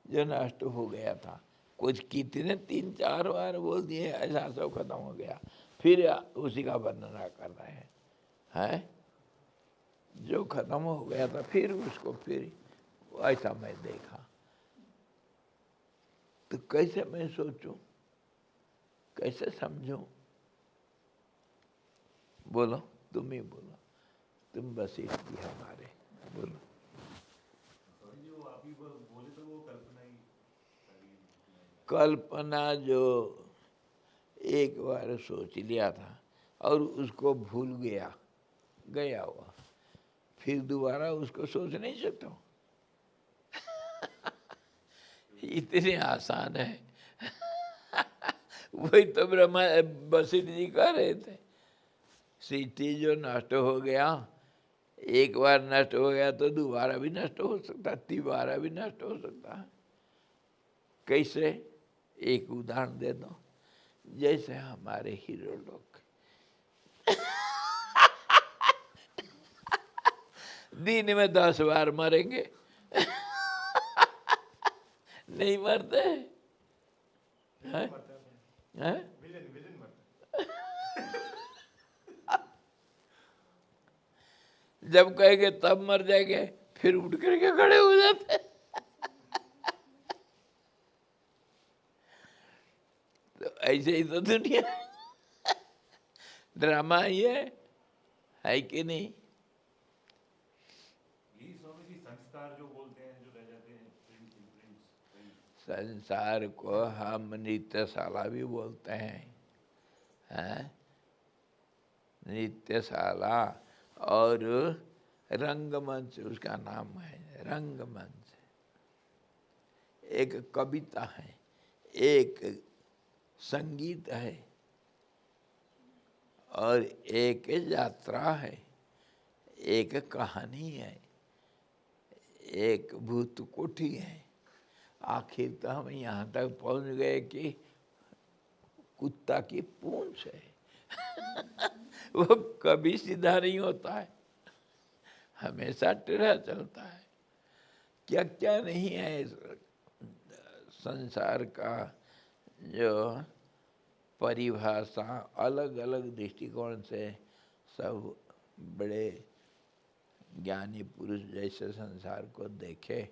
जो नष्ट हो गया था, कुछ कितने 3-4 बार बोल दिए ऐसा सब खत्म हो गया, फिर उसी का वर्णना कर रहे हैं। जो खत्म हो गया था फिर उसको फिर ऐसा मैं देखा, तो कैसे मैं सोचूं, कैसे समझूं? बोलो, तुम ही बोलो, तुम बसीर की हमारे, बोलो। जो आप ही बोले तो वो कल्पना ही, कल्पना जो एक बार सोच लिया था और उसको भूल गया हुआ, फिर दोबारा उसको सोच नहीं सकता हूँ। इतनी आसान है। वही तो ब्रह्मा बसीर जी कह रहे थे, सिद्धि जो नष्ट हो गया, एक बार नष्ट हो गया तो दोबारा भी नष्ट हो सकता है, तिबारा भी नष्ट हो सकता है। कैसे? एक उदाहरण दे दो। जैसे हमारे हीरो लोग दिन में 10 बार मरेंगे। नहीं मरते हैं? विलेन मरता जब कहेंगे तब मर जाएंगे, फिर उठ करके खड़े हो जाते हैं। तो ऐसे ही तो दुनिया ड्रामा ही है कि नहीं? यही स्वामी जी संस्कार जो बोलते हैं, जो रह जाते हैं, प्रिंट्स इम्प्रिंट्स। संसार को हम नृत्यशाला भी बोलते हैं, नृत्यशाला और रंगमंच उसका नाम है, रंगमंच। एक कविता है, एक संगीत है और एक यात्रा है, एक कहानी है, एक भूत कोठी है। आखिर तो हम यहाँ तक पहुँच गए कि कुत्ता की पूंछ है। वो कभी सीधा नहीं होता है, हमेशा टेढ़ा चलता है। क्या क्या नहीं है इस संसार का जो परिभाषा अलग अलग दृष्टिकोण से सब बड़े ज्ञानी पुरुष जैसे संसार को देखे,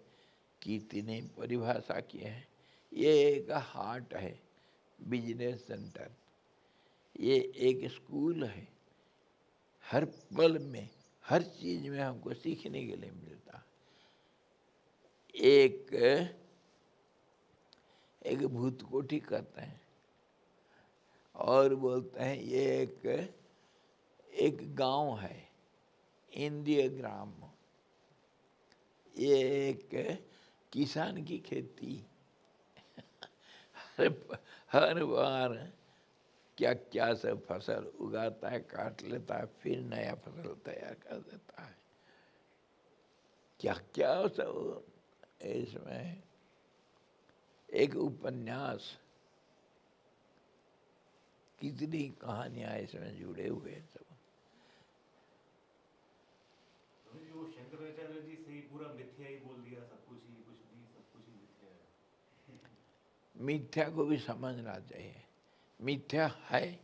कितनी परिभाषा की है। ये एक हाट है, बिजनेस सेंटर, ये एक स्कूल है। हर पल में, हर चीज में हमको सीखने के लिए मिलता। एक भूत कोठी कहते हैं और बोलते हैं ये एक गांव है, इंद्रिय ग्राम। ये एक किसान की खेती। हर बार क्या क्या सब फसल उगाता है, काट लेता है, फिर नया फसल तैयार कर देता है। क्या क्या सब इसमें एक उपन्यास, कितनी कहानियां इसमें जुड़े हुए हैं सब। वो शंकराचार्य जी से ही पूरा मिथ्या ही बोल दिया, सब कुछ ही, कुछ भी सब कुछ ही मिथ्या है। मिथ्या को भी समझना चाहिए, मिथ्या है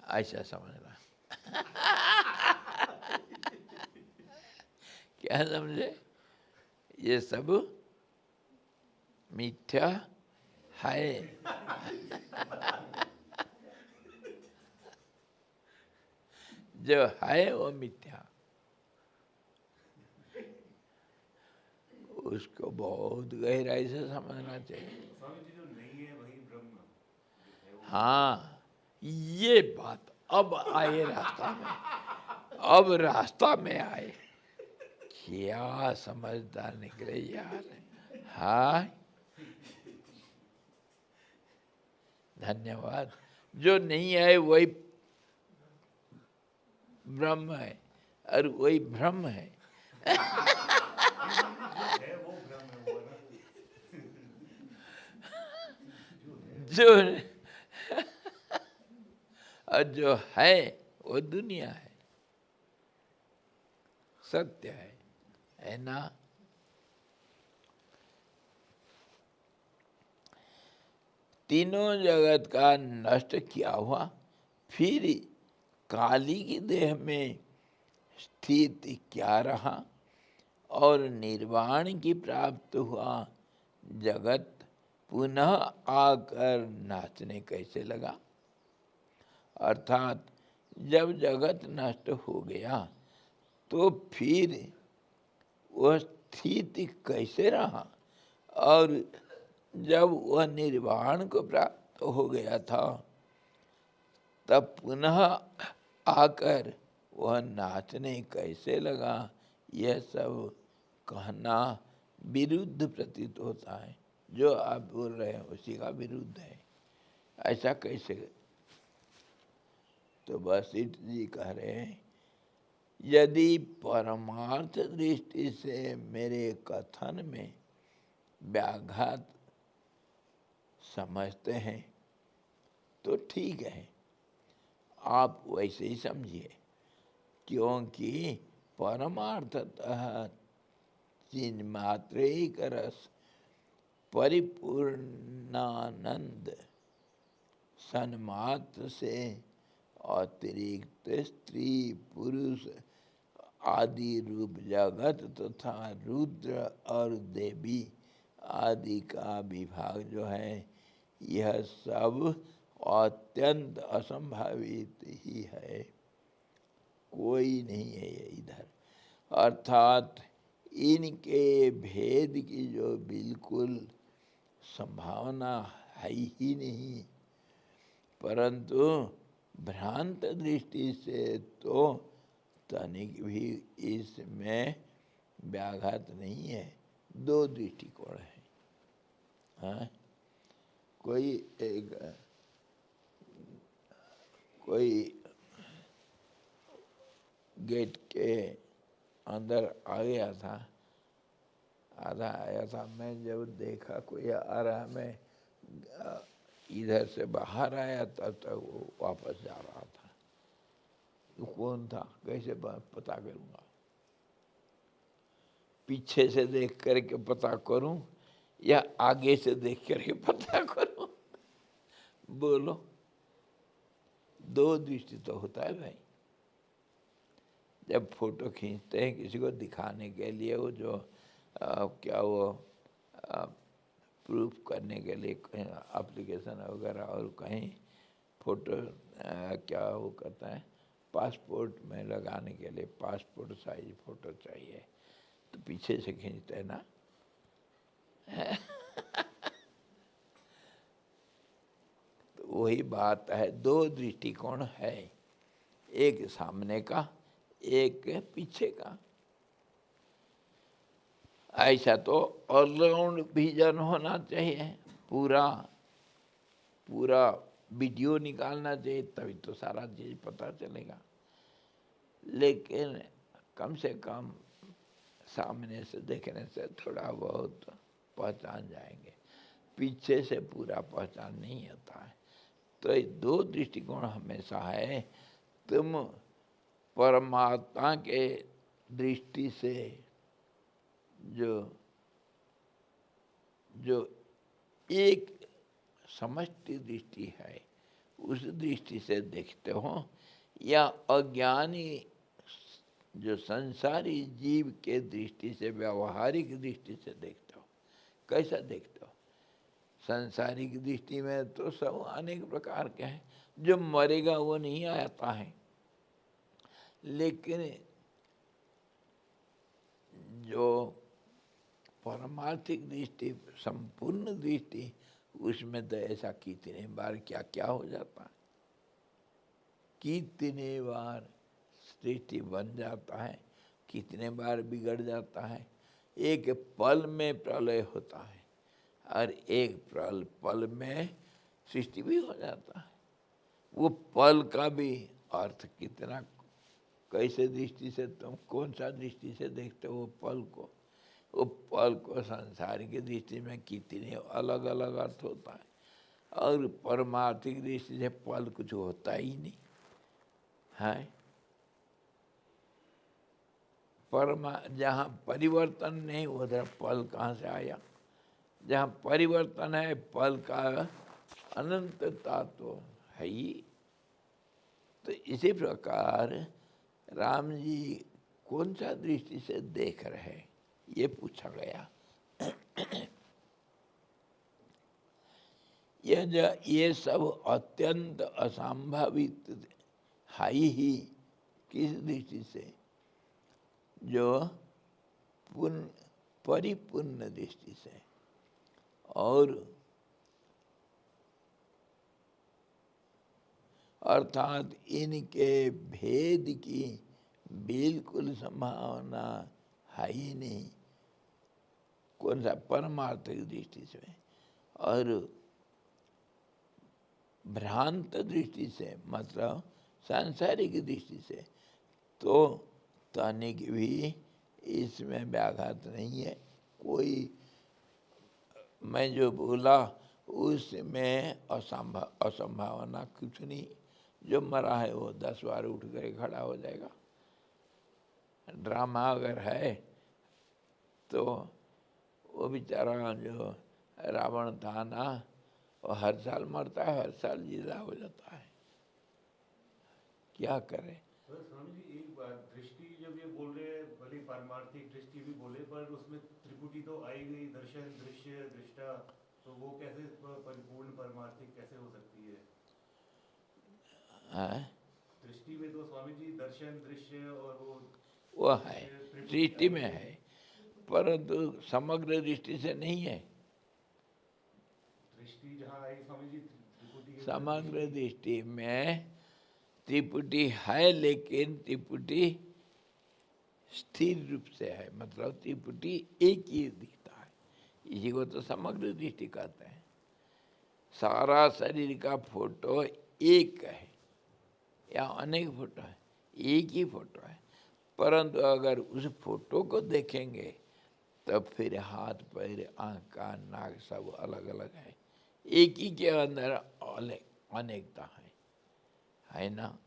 ऐसा समझना। क्या समझे? ये सब मिथ्या है। जो है वो मिथ्या, उसको बहुत गहराई से समझना चाहिए। स्वामी जी जो नहीं है वही ब्रह्म है वो। हाँ, ये बात अब आए रास्ता में, अब रास्ता में आए। क्या समझदार निकले यार। हाँ, धन्यवाद। जो नहीं है वही ब्रह्म है और वही ब्रह्म है। जो है वो ब्रह्म है वो ना। जो और जो है वो दुनिया है, सत्य है ना? तीनों जगत का नष्ट किया हुआ, फिर काली की देह में स्थित क्या रहा और निर्वाण की प्राप्त हुआ जगत पुनः आकर नाचने कैसे लगा? अर्थात जब जगत नष्ट हो गया तो फिर वह स्थिति कैसे रहा, और जब वह निर्वाण को प्राप्त हो गया था तब पुनः आकर वह नाचने कैसे लगा? यह सब कहना विरुद्ध प्रतीत होता है। जो आप बोल रहे हैं उसी का विरुद्ध है। ऐसा कैसे? तो वशिष्ठ जी कह रहे हैं, यदि परमार्थ दृष्टि से मेरे कथन में व्याघात समझते हैं तो ठीक है, आप वैसे ही समझिए, क्योंकि परमार्थतः चिन्मात्रिक रस परिपूर्णानंद सन्मात्र से अतिरिक्त स्त्री पुरुष आदि रूप जगत तथा रुद्र और देवी आदि का विभाग जो है यह सब अत्यंत असंभावित ही है, कोई नहीं है ये इधर। अर्थात इनके भेद की जो बिल्कुल संभावना है ही नहीं, परंतु भ्रांत दृष्टि से तो तनिक भी इसमें व्याघात नहीं है। दो दृष्टिकोण है। हाँ, कोई गेट के अंदर आ गया था, आधा आया था। मैं जब देखा कोई आ रहा, मैं इधर से बाहर आया तब तक वो वापस जा रहा था। तो कौन था, कैसे पता करूँगा? पीछे से देख करके पता करूं या आगे से देख करके पता करूं? बोलो, दो दृष्टि तो होता है भाई। जब फोटो खींचते हैं किसी को दिखाने के लिए, वो जो क्या वो प्रूफ करने के लिए कहीं एप्लीकेशन वगैरह और कहीं फोटो क्या वो करता है, पासपोर्ट में लगाने के लिए पासपोर्ट साइज फोटो चाहिए, तो पीछे से खींचते हैं ना। तो वही बात है, दो दृष्टिकोण है, एक सामने का, एक पीछे का। ऐसा तो ऑलराउंड विजन होना चाहिए, पूरा पूरा वीडियो निकालना चाहिए, तभी तो सारा चीज पता चलेगा। लेकिन कम से कम सामने से देखने से थोड़ा बहुत पहचान जाएंगे, पीछे से पूरा पहचान नहीं होता है। तो ये दो दृष्टिकोण हमेशा है। तुम परमात्मा के दृष्टि से जो एक समष्टि दृष्टि है, उस दृष्टि से देखते हो, या अज्ञानी जो संसारी जीव के दृष्टि से, व्यवहारिक दृष्टि से देखते हो? कैसा देखते हो? संसारिक दृष्टि में तो सब अनेक प्रकार के हैं। जो मरेगा वो नहीं आता है, लेकिन जो परमार्थिक दृष्टि, संपूर्ण दृष्टि, उसमें तो ऐसा कितने बार क्या क्या हो जाता है, कितने बार सृष्टि बन जाता है, कितने बार बिगड़ जाता है। एक पल में प्रलय होता है और एक पल में सृष्टि भी हो जाता है। वो पल का भी अर्थ कितना, कैसे दृष्टि से तुम कौन सा दृष्टि से देखते हो वो पल को? वो पल को संसार की दृष्टि में कितने अलग अलग अर्थ होता है, और परमार्थिक दृष्टि से पल कुछ होता ही नहीं है। जहाँ परिवर्तन नहीं, उधर पल कहाँ से आया? जहाँ परिवर्तन है, पल का अनंतता तो है ही। तो इसी प्रकार राम जी कौन सा दृष्टि से देख रहे, ये पूछा गया। ये सब अत्यंत असंभावित है ही। किस दृष्टि से? जो परिपूर्ण दृष्टि से। और अर्थात इनके भेद की बिल्कुल संभावना है ही नहीं। कौन सा? परमार्थिक दृष्टि से। और भ्रांत दृष्टि से, मतलब सांसारिक दृष्टि से, तो तनिक भी इसमें व्याघात नहीं है। कोई, मैं जो बोला उसमें असंभावना कुछ नहीं। जो मरा है वो 10 बार उठ कर खड़ा हो जाएगा। ड्रामा अगर है तो वो बेचारा जो रावण था ना, वो हर साल मरता है, हर साल जिंदा हो जाता है। क्या करे? स्वामी जी, एक बात, दृष्टि जब ये बोल रहे पारमार्थिक दृष्टि भी बोले, पर उसमें त्रिपुटी तो आई गई, दर्शन, दृश्य, दृष्टा, तो वो कैसे परिपूर्ण पारमार्थिक कैसे हो सकती है? हाँ, दृष्टि में तो स्वामी जी दर्शन, दृश्य और वो है, दृश्य त्रिपुटी दृष्टि आई में गई। है, परंतु समग्र दृष्टि से नहीं है। दृष्टि जहाँ आई स्वामी जी त्रिपुटी के साथ समग्र दृष्टि। दृष्टि में त्रिपुटी है, लेकिन त्रिपुटी स्थिर रूप से है, मतलब त्रिपुटी एक ही दिखता है, इसी को तो समग्र दृष्टि कहते हैं। सारा शरीर का फोटो एक है या अनेक फोटो है, एक ही फोटो है, परंतु अगर उस फोटो को देखेंगे तब फिर हाथ पैर आँख कान नाक सब अलग अलग है, एक ही के अंदर अनेकता है ना।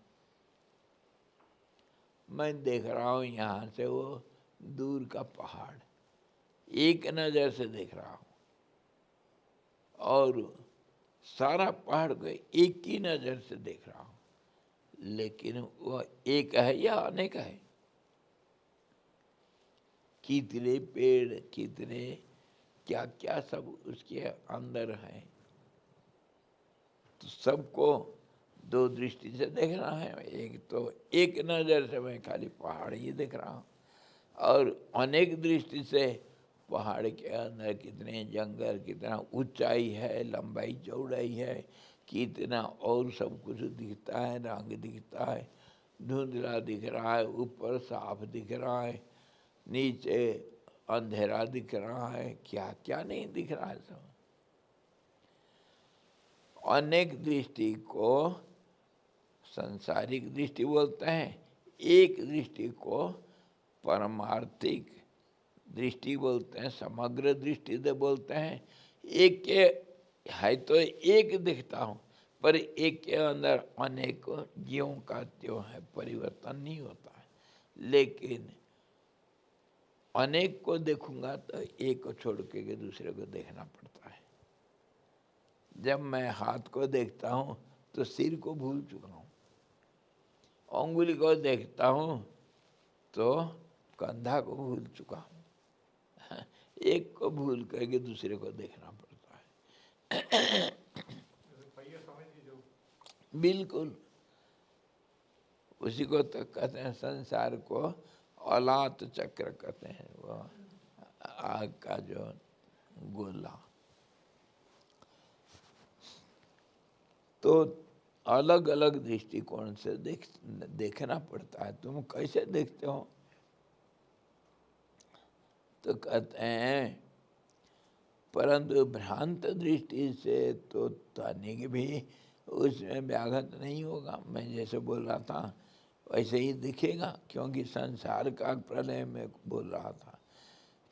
मैं देख रहा हूँ यहाँ से वो दूर का पहाड़, एक नज़र से देख रहा हूँ, और सारा पहाड़ को एक ही नज़र से देख रहा हूँ, लेकिन वो एक है या अनेक है? कितने पेड़, कितने क्या क्या सब उसके अंदर है, तो सबको दो दृष्टि से देखना है। एक तो एक नज़र से मैं खाली पहाड़ ही देख रहा हूँ, और अनेक दृष्टि से पहाड़ के अंदर कितने जंगल, कितना ऊंचाई है, लंबाई चौड़ाई है, कितना और सब कुछ दिखता है, रंग दिखता है, धुंधला दिख रहा है, ऊपर साफ दिख रहा है, नीचे अंधेरा दिख रहा है, क्या क्या नहीं दिख रहा है सब। अनेक दृष्टि को सांसारिक दृष्टि बोलते हैं, एक दृष्टि को परमार्थिक दृष्टि बोलते हैं, समग्र दृष्टि से बोलते हैं। एक के है तो एक दिखता हूँ, पर एक के अंदर अनेक ज्यों का त्यों है, परिवर्तन नहीं होता है। लेकिन अनेक को देखूंगा तो एक को छोड़ के दूसरे को देखना पड़ता है। जब मैं हाथ को देखता हूँ तो सिर को भूल चुका हूँ, अंगुली को देखता हूँ तो कंधा को भूल चुका हूँ, एक को भूल करके दूसरे को देखना पड़ता है। बिल्कुल, उसी को तो कहते हैं, संसार को औलात चक्र कहते हैं, वो आग का जो गोला। तो अलग अलग दृष्टिकोण से देखना पड़ता है। तुम कैसे देखते हो? तो कहते हैं परंतु भ्रांत दृष्टि से तो तनिक भी उसमें व्याघात नहीं होगा। मैं जैसे बोल रहा था वैसे ही दिखेगा, क्योंकि संसार का प्रलय में बोल रहा था,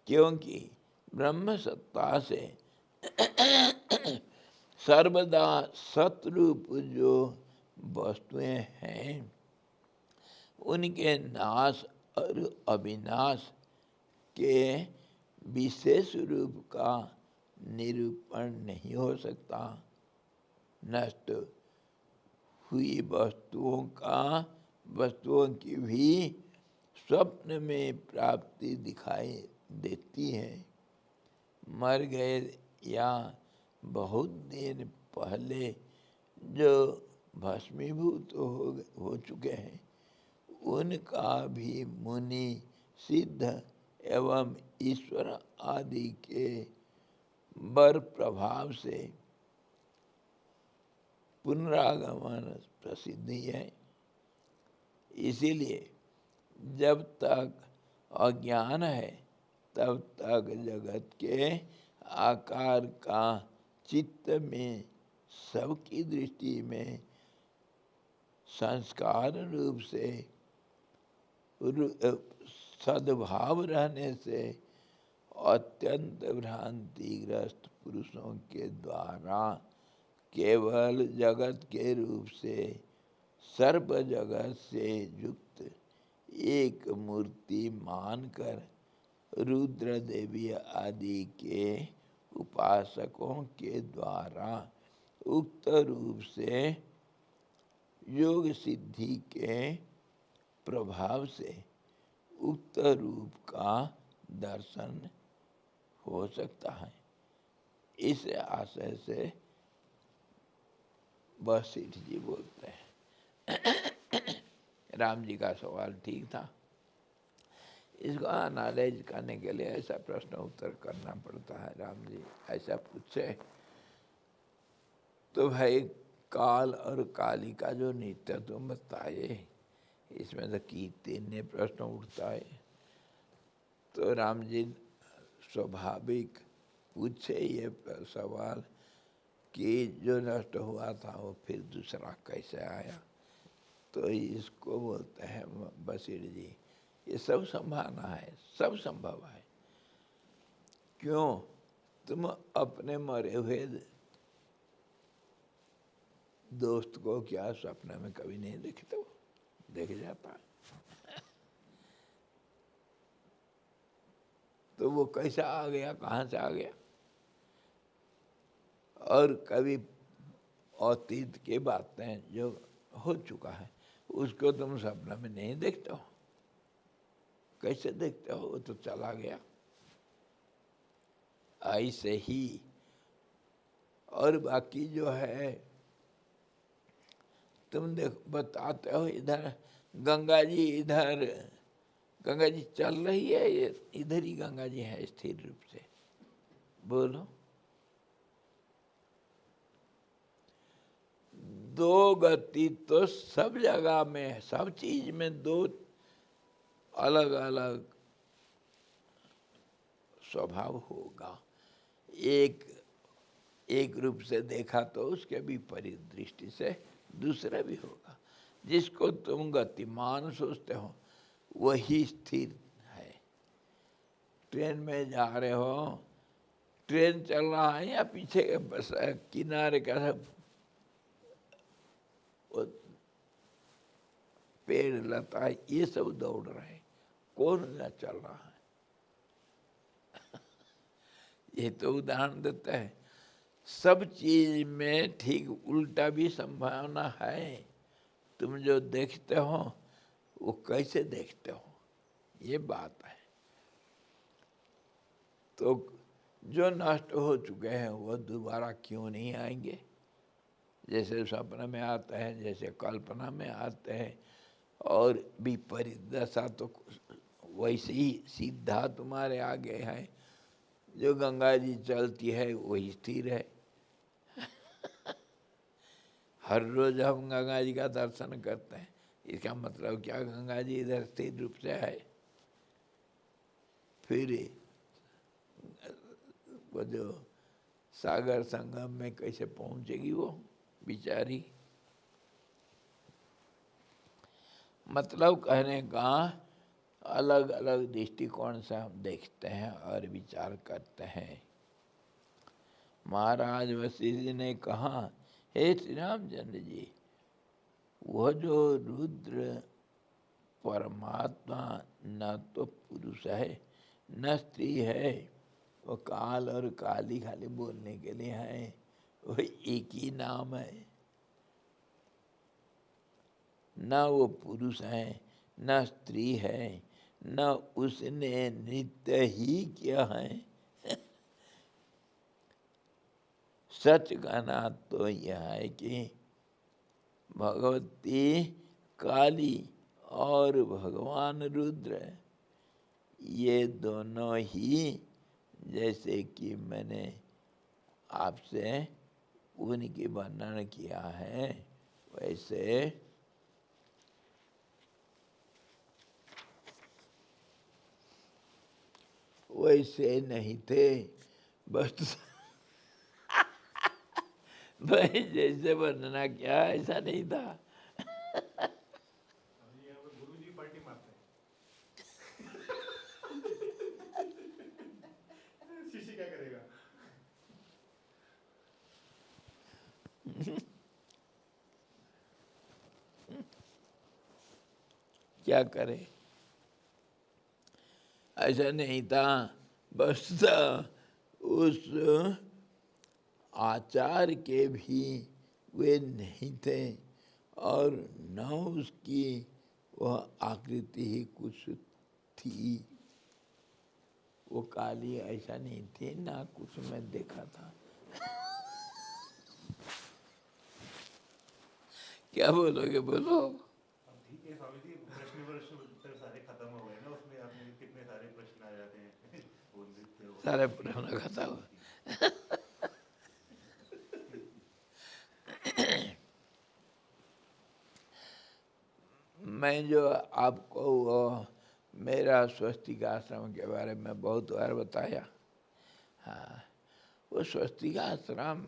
क्योंकि ब्रह्म सत्ता से सर्वदा सतरूप जो वस्तुएं हैं उनके नाश और अविनाश के विशेष रूप का निरूपण नहीं हो सकता। नष्ट हुई वस्तुओं की भी स्वप्न में प्राप्ति दिखाई देती है। मर गए या बहुत दिन पहले जो भस्मीभूत हो चुके हैं उनका भी मुनि, सिद्ध एवं ईश्वर आदि के बर प्रभाव से पुनरागमन प्रसिद्धि है। इसीलिए जब तक अज्ञान है तब तक जगत के आकार का चित्त में सबकी दृष्टि में संस्कार रूप से सद्भाव रहने से अत्यंत भ्रांतिग्रस्त पुरुषों के द्वारा केवल जगत के रूप से सर्व जगत से युक्त एक मूर्ति मानकर रुद्र देवी आदि के उपासकों के द्वारा उक्त रूप से योग सिद्धि के प्रभाव से उक्त रूप का दर्शन हो सकता है। इस आशय से वशिष्ठ जी बोलते हैं राम जी का सवाल ठीक था। इसको एनालाइज करने के लिए ऐसा प्रश्न उत्तर करना पड़ता है। राम जी ऐसा पूछे तो भाई काल और काली का जो नित्य तुम बताए, इसमें तो तीन प्रश्न उठता है। तो राम जी स्वाभाविक पूछे ये सवाल कि जो नष्ट हुआ था वो फिर दूसरा कैसे आया। तो इसको बोलते हैं वशिष्ठ जी, ये सब संभावना है, सब संभव है। क्यों? तुम अपने मरे हुए दोस्त को क्या सपने में कभी नहीं देखते हो? देख जाता तो वो कैसा आ गया, कहाँ से आ गया? और कभी अतीत की बातें जो हो चुका है उसको तुम सपना में नहीं देखते हो? कैसे देखते हो? वो तो चला गया। ऐसे ही और बाकी जो है तुम देखो बताते हो इधर गंगा जी, इधर गंगा जी चल रही है, ये इधर ही गंगा जी है स्थिर रूप से। बोलो, दो गति तो सब जगह में है, सब चीज में दो अलग अलग स्वभाव होगा। एक रूप से देखा तो उसके विपरीत दृष्टि से दूसरा भी होगा। जिसको तुम गतिमान सोचते हो वही स्थिर है। ट्रेन में जा रहे हो, ट्रेन चल रहा है या पीछे बस किनारे का सब पेड़ लता ये सब दौड़ रहे हैं, कौन न चल रहा है? ये तो उदाहरण देता है। सब चीज में ठीक उल्टा भी संभावना है। तुम जो देखते हो वो कैसे देखते हो, ये बात है। तो जो नष्ट हो चुके हैं वो दोबारा क्यों नहीं आएंगे? जैसे सपने में आते हैं, जैसे कल्पना में आते हैं, और विपरीत दशा तो वैसे ही सीधा तुम्हारे आगे है। जो गंगा जी चलती है वही स्थिर है। हर रोज हम गंगा जी का दर्शन करते हैं, इसका मतलब क्या गंगा जी इधर स्थिर रूप से है? फिर वो जो सागर संगम में कैसे पहुंचेगी वो बिचारी? मतलब कहने का अलग अलग दृष्टिकोण से हम देखते हैं और विचार करते हैं। महाराज वशिष्ठ जी ने कहा, हे श्री रामचंद्र जी, वह जो रुद्र परमात्मा न तो पुरुष है न स्त्री है, वो काल और काली खाली बोलने के लिए है, वो एक ही नाम है। न वो पुरुष है न स्त्री है, न उसने नित्य ही किया है। सच कहना तो यह है कि भगवती काली और भगवान रुद्र ये दोनों ही, जैसे कि मैंने आपसे उनकी वर्णन किया है, वैसे नहीं थे। बस भाई जैसे वर्णना किया ऐसा नहीं था। यहाँ पे गुरुजी पार्टी मारते हैं। शिष्य क्या करेगा? क्या करे? ऐसा नहीं था। बस उस आचार के भी वे नहीं थे, और न उसकी वह आकृति ही कुछ थी, वो काली ऐसा नहीं थी ना, कुछ मैं देखा था। क्या बोलोगे, बोलो। अब ठीक है स्वामी जी, प्रश्न उत्तर सारे खत्म हो गए ना, उसमें आपने कितने सारे प्रश्न आ जाते हैं। वो नृत्य हो सारे गया, प्रश्न खत्म हो। मैं जो आपको वो मेरा स्वस्तिक आश्रम के बारे में बहुत बार बताया, हाँ, वो स्वस्तिक आश्रम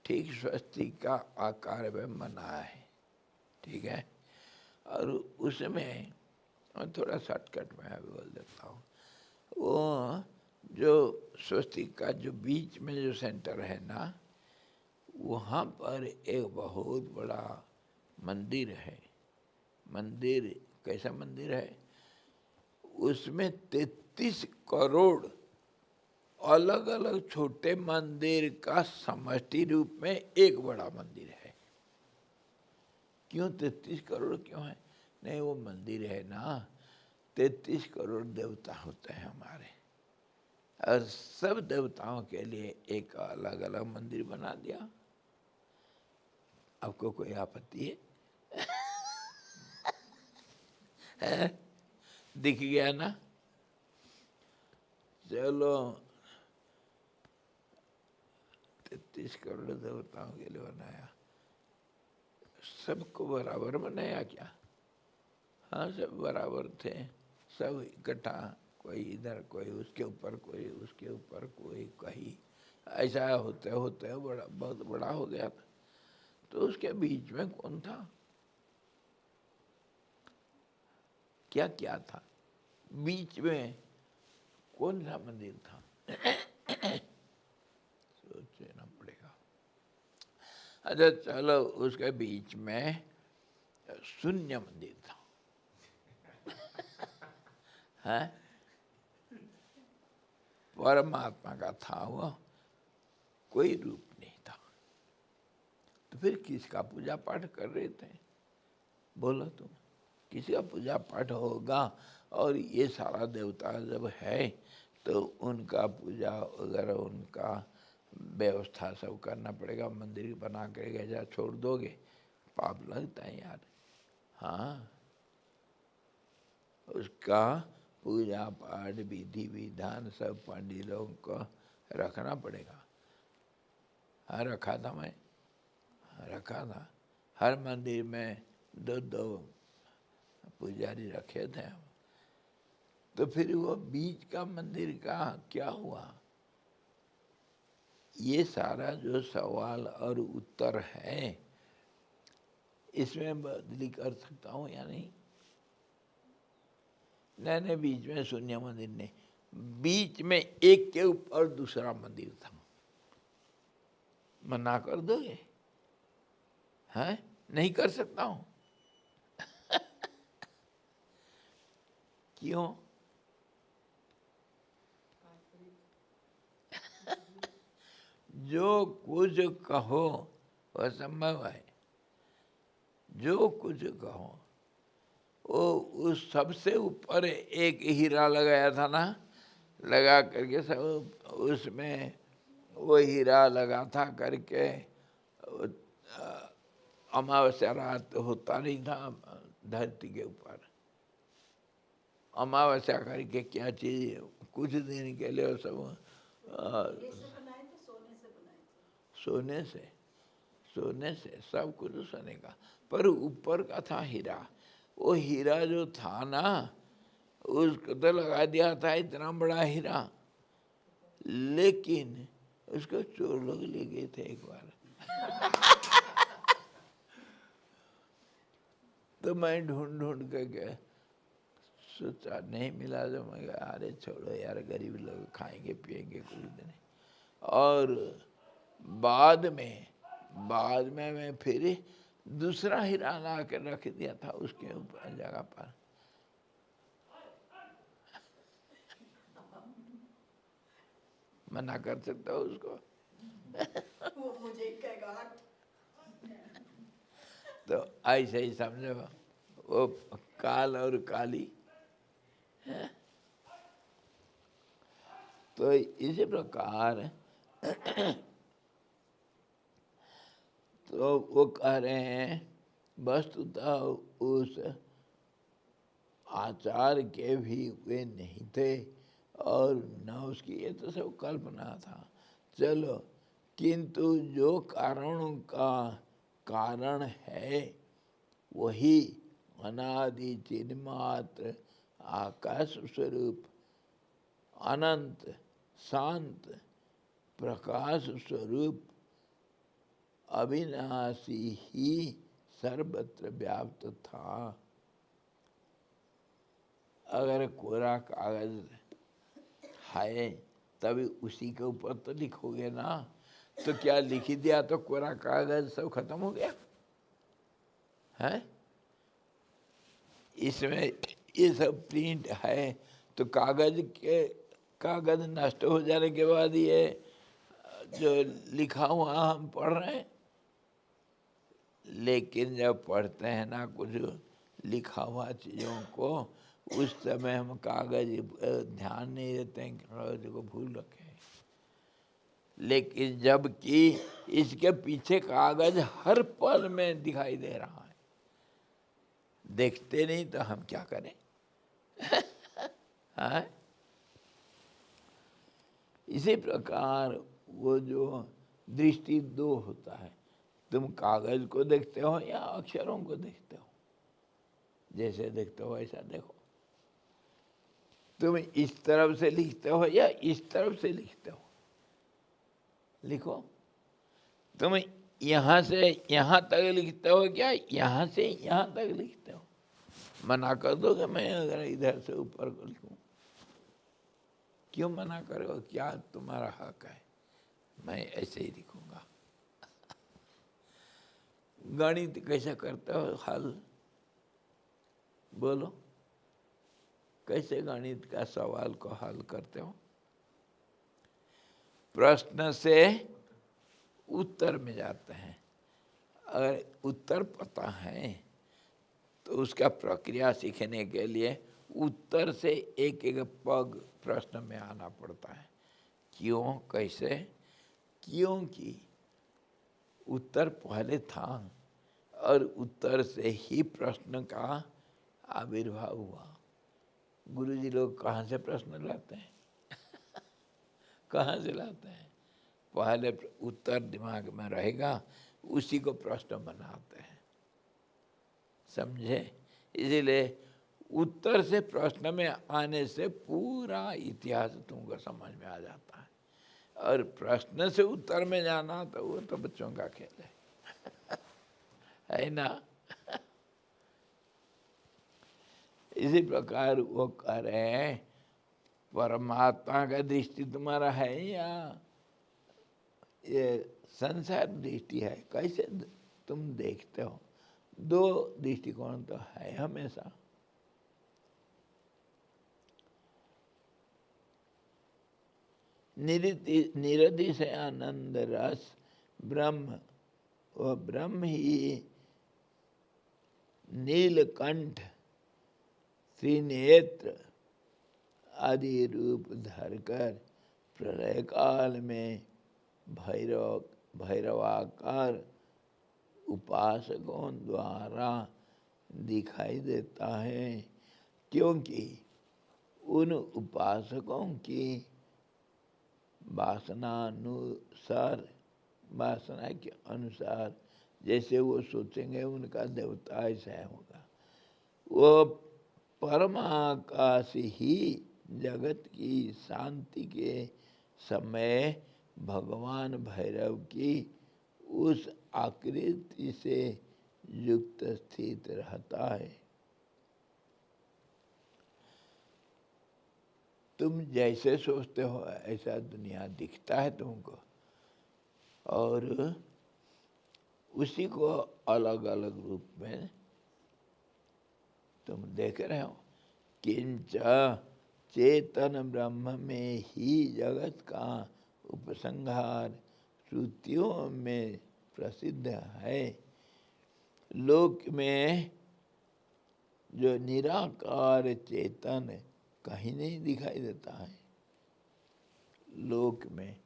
ठीक स्वस्तिक का आकार में बना है, ठीक है। और उसमें थोड़ा शॉर्टकट में अभी बोल देता हूँ, वो जो स्वस्तिक का जो बीच में जो सेंटर है ना, वहाँ पर एक बहुत बड़ा मंदिर है। मंदिर कैसा मंदिर है, उसमें 33 करोड़ अलग अलग छोटे मंदिर का समष्टि रूप में एक बड़ा मंदिर है। क्यों 33 करोड़ क्यों है? नहीं, वो मंदिर है ना, 33 करोड़ देवता होते हैं हमारे, और सब देवताओं के लिए एक अलग अलग मंदिर बना दिया। आपको कोई आपत्ति है? है? दिख गया ना? चलो, 33 करोड़ देवताओं के लिए बनाया, सबको बराबर बनाया क्या? हाँ, सब बराबर थे, सब इकट्ठा, कोई इधर, कोई उसके ऊपर, कोई उसके ऊपर, कोई कहीं, ऐसा होते होते बड़ा, बहुत बड़ा हो गया था। तो उसके बीच में कौन था? क्या क्या था बीच में? कौन सा मंदिर था? सोचना पड़ेगा। अच्छा चलो, उसके बीच में शून्य मंदिर था। है? परमात्मा का था वो, कोई रूप नहीं था। तो फिर किसका पूजा पाठ कर रहे थे? बोलो तुम, किसका पूजा पाठ होगा? और ये सारा देवता जब है तो उनका पूजा वगैरह, उनका व्यवस्था सब करना पड़ेगा। मंदिर बना के ऐसा छोड़ दोगे, पाप लगता है यार। हाँ, उसका पूजा पाठ विधि विधान सब पंडितों को रखना पड़ेगा। हाँ, रखा था मैं, रखा था। हर मंदिर में दो दो पुजारी रखे थे हम। तो फिर वो बीच का मंदिर का क्या हुआ? ये सारा जो सवाल और उत्तर है, इसमें बदली कर सकता हूँ या नहीं? नहीं, बीच में शून्य मंदिर नहीं, बीच में एक के ऊपर दूसरा मंदिर था। मना कर दोगे? हैं? नहीं कर सकता हूँ। क्यों? जो कुछ कहो वह संभव है। जो कुछ कहो, वो उस सबसे ऊपर एक हीरा लगाया था ना, लगा करके सब उसमें वो हीरा लगा था करके, अमावस्या रात होता नहीं था धरती के ऊपर। अमावस्या करके क्या चीज, कुछ दिन के लिए सब सोने से, सोने से सब कुछ सोने का, पर ऊपर का था हीरा। वो हीरा जो था ना, उसको तो लगा दिया था इतना बड़ा हीरा, लेकिन उसको चोर लोग ले गए थे एक बार। तो मैं ढूंढ ढूंढ के गया, सोचा नहीं मिला, तो मैं कहा अरे छोड़ो यार, गरीब लोग खाएंगे पिएंगे कुछ दिन। और बाद में मैं फिर दूसरा हीरा ला के रख दिया था उसके ऊपर जगह पर। मना कर सकता हूँ उसको? वो मुझे कहेगा। तो ऐसे ही समझो, वो काल और काली तो इसी प्रकार तो वो कह रहे हैं वस्तुतः उस आचार के भी वे नहीं थे और न उसकी, ये तो सब कल्पना था। चलो, किंतु जो कारणों का कारण है वही अनादि चिन्मात्र आकाश स्वरूप अनंत शांत प्रकाश स्वरूप अविनाशी ही सर्वत्र व्याप्त था। अगर कोरा कागज है तभी उसी के ऊपर तो लिखोगे ना, तो क्या लिख ही दिया तो कोरा कागज सब खत्म हो गया है? इसमें ये सब प्रिंट है तो कागज नष्ट हो जाने के बाद ये जो लिखा हुआ हम पढ़ रहे हैं। लेकिन जब पढ़ते हैं ना कुछ लिखा हुआ चीज़ों को, उस समय हम कागज ध्यान नहीं देते हैं, कागज को भूल रखे हैं। लेकिन जबकि इसके पीछे कागज हर पल में दिखाई दे रहा है, देखते नहीं तो हम क्या करें? हाँ? इसी प्रकार वो जो दृष्टि दो होता है, तुम कागज को देखते हो या अक्षरों को देखते हो? जैसे देखते हो ऐसा देखो। तुम इस तरफ से लिखते हो या इस तरफ से लिखते हो? लिखो। तुम यहाँ से यहाँ तक लिखते हो क्या यहाँ से यहाँ तक लिखते हो? मना कर दो कि मैं अगर इधर से ऊपर को लिखूं। क्यों मना करो? क्या तुम्हारा हक है? मैं ऐसे ही लिखूंगा। गणित कैसे करते हो हल? बोलो, कैसे गणित का सवाल को हल करते हो? प्रश्न से उत्तर में जाते हैं। अगर उत्तर पता है तो उसका प्रक्रिया सीखने के लिए उत्तर से एक एक पग प्रश्न में आना पड़ता है। क्यों, कैसे? क्योंकि उत्तर पहले था और उत्तर से ही प्रश्न का आविर्भाव हुआ। गुरुजी लोग कहाँ से प्रश्न लाते हैं? कहाँ से लाते हैं? पहले उत्तर दिमाग में रहेगा, उसी को प्रश्न बनाते हैं। समझे? इसीलिए उत्तर से प्रश्न में आने से पूरा इतिहास तुमको समझ में आ जाता है। और प्रश्न से उत्तर में जाना तो वो तो बच्चों का खेल है ना? इसी प्रकार वो कह रहे हैं परमात्मा का दृष्टि तुम्हारा है या ये संसार दृष्टि है? कैसे तुम देखते हो? दो दृष्टिकोण तो है हमेशा। निरतिशय आनंद रस ब्रह्म, वह ब्रह्म ही नीलकंठ त्रिनेत्र आदि रूप धरकर प्रलय काल में भैरवाकार उपासकों द्वारा दिखाई देता है। क्योंकि उन उपासकों की वासना के अनुसार जैसे वो सोचेंगे उनका देवता ऐसा होगा। वो परमाकाश ही जगत की शांति के समय भगवान भैरव की उस आकृति से युक्त स्थित रहता है। तुम जैसे सोचते हो ऐसा दुनिया दिखता है तुमको, और उसी को अलग अलग रूप में तुम देख रहे हो। किंच चेतन ब्रह्म में ही जगत का उपसंहार श्रुतियों में प्रसिद्ध है। लोक में जो निराकार चेतन कहीं नहीं दिखाई देता है। लोक में,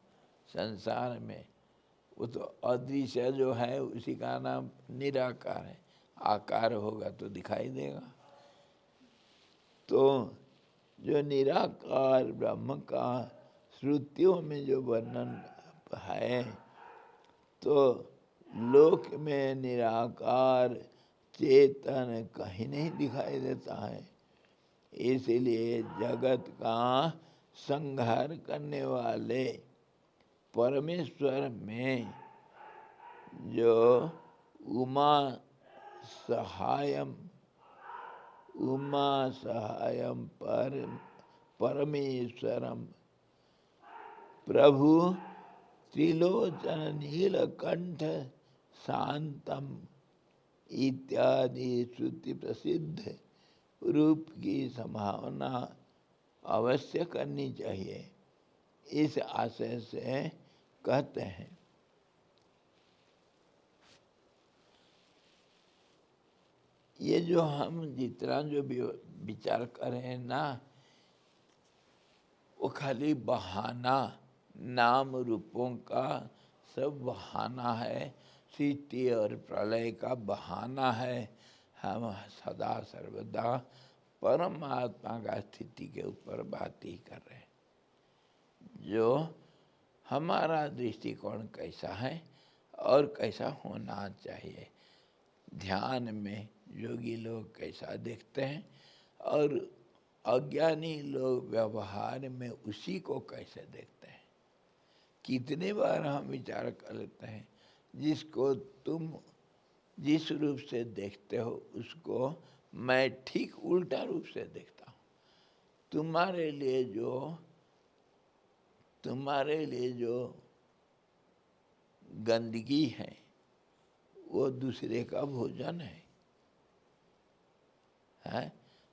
संसार में, वो तो अदृश्य जो है उसी का नाम निराकार है। आकार होगा तो दिखाई देगा। तो जो निराकार ब्रह्म का श्रुतियों में जो वर्णन है, तो लोक में निराकार चेतन कहीं नहीं दिखाई देता है। इसलिए जगत का संहार करने वाले परमेश्वर में जो उमा सहायम परमेश्वरम प्रभु त्रिलोचन नीलकंठ शांतम इत्यादि श्रुति प्रसिद्ध रूप की संभावना अवश्य करनी चाहिए, इस आशय से कहते हैं। ये जो हम जितना जो विचार कर रहे हैं ना, वो खाली बहाना, नाम रूपों का सब बहाना है, सृष्टि और प्रलय का बहाना है। हम सदा सर्वदा परमात्मा का स्थिति के ऊपर बात ही कर रहे हैं। जो हमारा दृष्टिकोण कैसा है और कैसा होना चाहिए, ध्यान में योगी लोग कैसा देखते हैं और अज्ञानी लोग व्यवहार में उसी को कैसे देखते हैं। कितने बार हम विचार कर लेते हैं, जिसको तुम जिस रूप से देखते हो उसको मैं ठीक उल्टा रूप से देखता हूँ। तुम्हारे लिए जो गंदगी है वो दूसरे का भोजन है,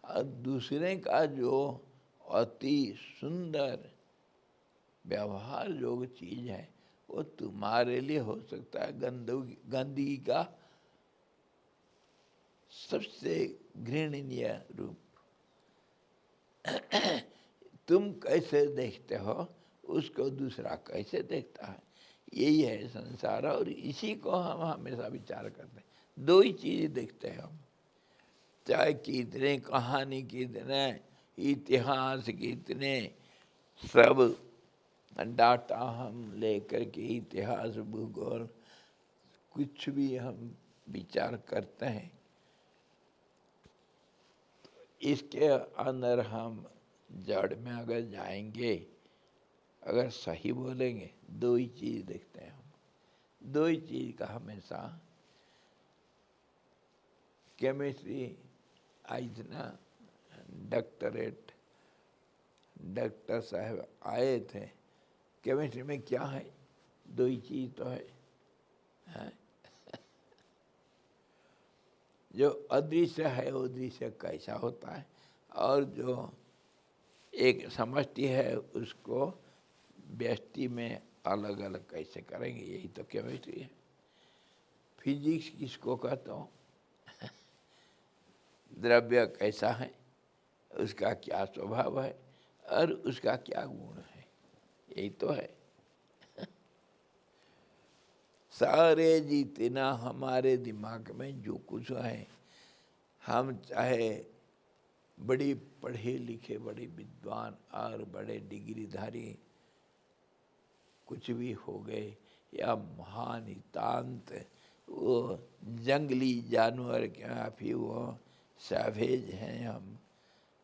और दूसरे का जो अति सुंदर व्यवहार योग्य चीज है वो तुम्हारे लिए हो सकता है गंदगी का सबसे घृणनीय रूप। तुम कैसे देखते हो उसको दूसरा कैसे देखता है, यही है संसार। और इसी को हम हमेशा विचार करते हैं। दो ही चीज देखते हैं हम, चाहे कितने कहानी, कितने इतिहास, कितने सब डाटा हम लेकर के इतिहास, भूगोल, कुछ भी हम विचार करते हैं, इसके अंदर हम जड़ में अगर जाएंगे, अगर सही बोलेंगे, दो ही चीज देखते हैं हम। दो ही चीज का हमेशा। केमिस्ट्री आई थी ना, डॉक्टर साहब आए थे, केमिस्ट्री में क्या है, दो ही चीज तो है? जो अदृश्य है वो दृश्य कैसा होता है, और जो एक समष्टि है उसको व्यष्टि में अलग अलग कैसे करेंगे, यही तो केमिस्ट्री है। फिजिक्स किसको कहता हूँ? द्रव्य कैसा है, उसका क्या स्वभाव है और उसका क्या गुण है, यही तो है। सारे जितना हमारे दिमाग में जो कुछ है, हम चाहे बड़ी पढ़े लिखे, बड़े विद्वान और बड़े डिग्रीधारी कुछ भी हो गए, या महान हितांत वो जंगली जानवर क्या, फिर वो सैवेज हैं, हम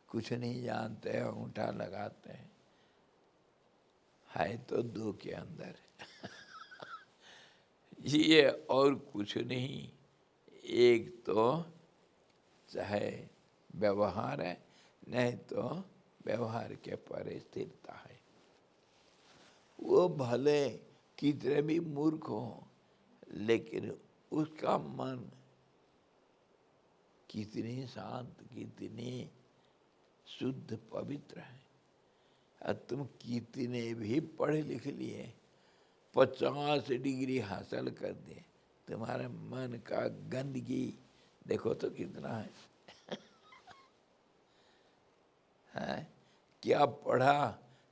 कुछ नहीं जानते हैं, अंगूठा लगाते हैं, है तो दो के अंदर। ये और कुछ नहीं, एक तो चाहे व्यवहार है, नहीं तो व्यवहार के परे स्थिरता है। वो भले कितने भी मूर्ख हो, लेकिन उसका मन कितनी शांत, कितनी शुद्ध पवित्र है। और तुम कितने भी पढ़े लिख लिए, 50 डिग्री हासिल कर दिए, तुम्हारे मन का गंदगी देखो तो कितना है। क्या पढ़ा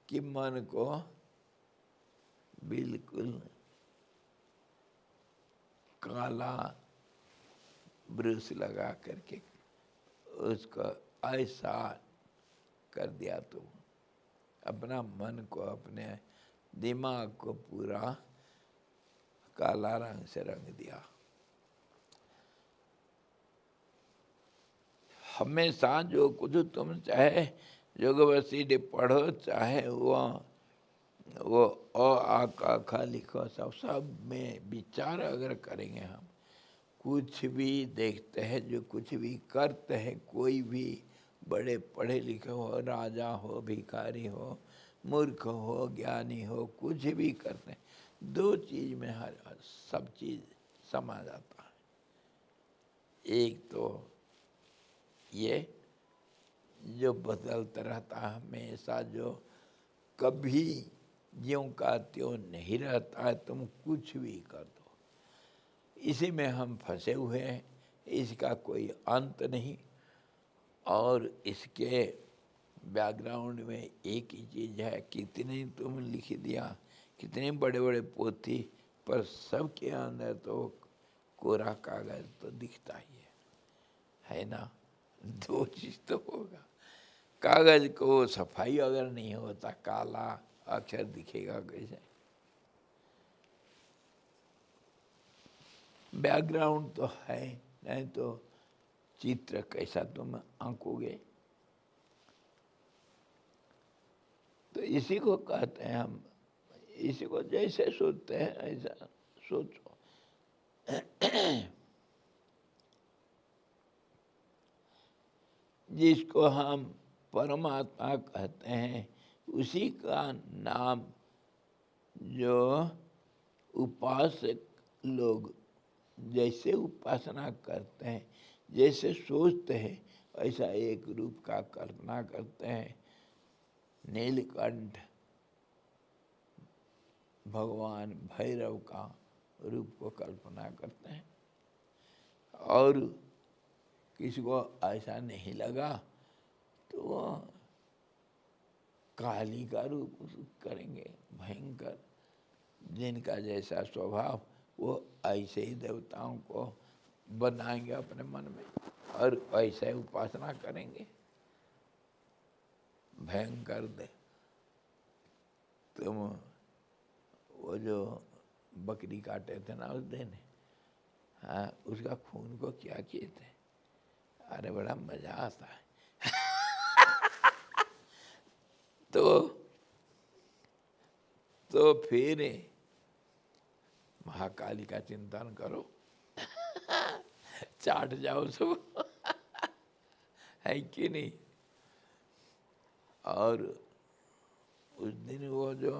कि मन को बिल्कुल काला ब्रश लगा करके उसको ऐसा कर दिया। तुम अपना मन को, अपने दिमाग को पूरा काला रंग से रंग दिया। हमेशा जो कुछ तुम चाहे योग वसीठ पढ़ो, चाहे वो आ का खा लिखो, सब में विचार अगर करेंगे हम, कुछ भी देखते हैं, जो कुछ भी करते हैं, कोई भी बड़े पढ़े लिखे हो, राजा हो, भिखारी हो, मूर्ख हो, ज्ञानी हो, कुछ भी करते हैं, दो चीज में हर सब चीज समा जाता है। एक तो ये जो बदलता रहता है हमेशा, जो कभी ज्यों का त्यों नहीं रहता है, तुम कुछ भी कर दो, इसी में हम फंसे हुए हैं, इसका कोई अंत नहीं। और इसके बैकग्राउंड में एक ही चीज़ है, कितने तुम लिख दिया, कितने बड़े बड़े पोथी, पर सबके अंदर तो कोरा कागज तो दिखता ही है ना। दो चीज तो होगा, कागज को सफाई अगर नहीं होता, काला अक्षर दिखेगा कैसे। बैकग्राउंड तो है, नहीं तो चित्र कैसा तुम आंकोगे। तो इसी को कहते हैं हम, इसी को जैसे सोचते हैं ऐसा सोचो। जिसको हम परमात्मा कहते हैं, उसी का नाम जो उपासक लोग जैसे उपासना करते हैं, जैसे सोचते हैं, ऐसा एक रूप का कल्पना करते हैं। नीलकंठ भगवान भैरव का रूप को कल्पना करते हैं। और किसी को ऐसा नहीं लगा तो वो काली का रूप करेंगे, भयंकर, जिनका जैसा स्वभाव, वो ऐसे ही देवताओं को बनाएंगे अपने मन में और ऐसे ही उपासना करेंगे। भयंकर दे तुम वो जो बकरी काटे थे ना उस दिन, हाँ, उसका खून को क्या किए थे, अरे बड़ा मजा आता है। तो फिर महाकाली का चिंतन करो, चाट जाओ सब। है कि नहीं। और उस दिन वो जो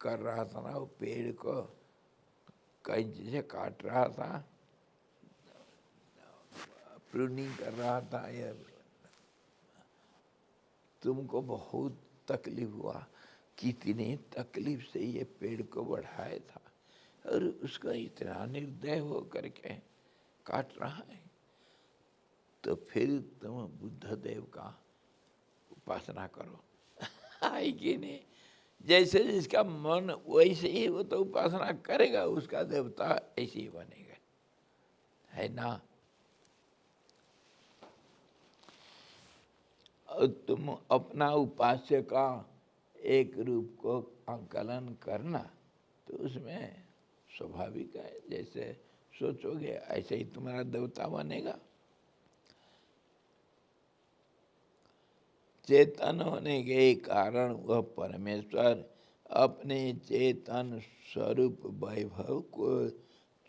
कर रहा था ना, वो पेड़ को कैंची से काट रहा था, प्रूनिंग कर रहा था, ये तुमको बहुत तकलीफ हुआ, कितनी तकलीफ से ये पेड़ को बढ़ाया था, और उसका इतना निर्दय हो करके काट रहा है। तो फिर तुम बुद्ध देव का उपासना करो। है कि नहीं। जैसे जिसका मन वैसे ही वो तो उपासना करेगा, उसका देवता ऐसे ही बनेगा, है ना। और तुम अपना उपास्य का एक रूप को आकलन करना, तो उसमें स्वाभाविक है, जैसे सोचोगे ऐसे ही तुम्हारा देवता बनेगा। चेतन होने के कारण वह परमेश्वर अपने चेतन स्वरूप वैभव को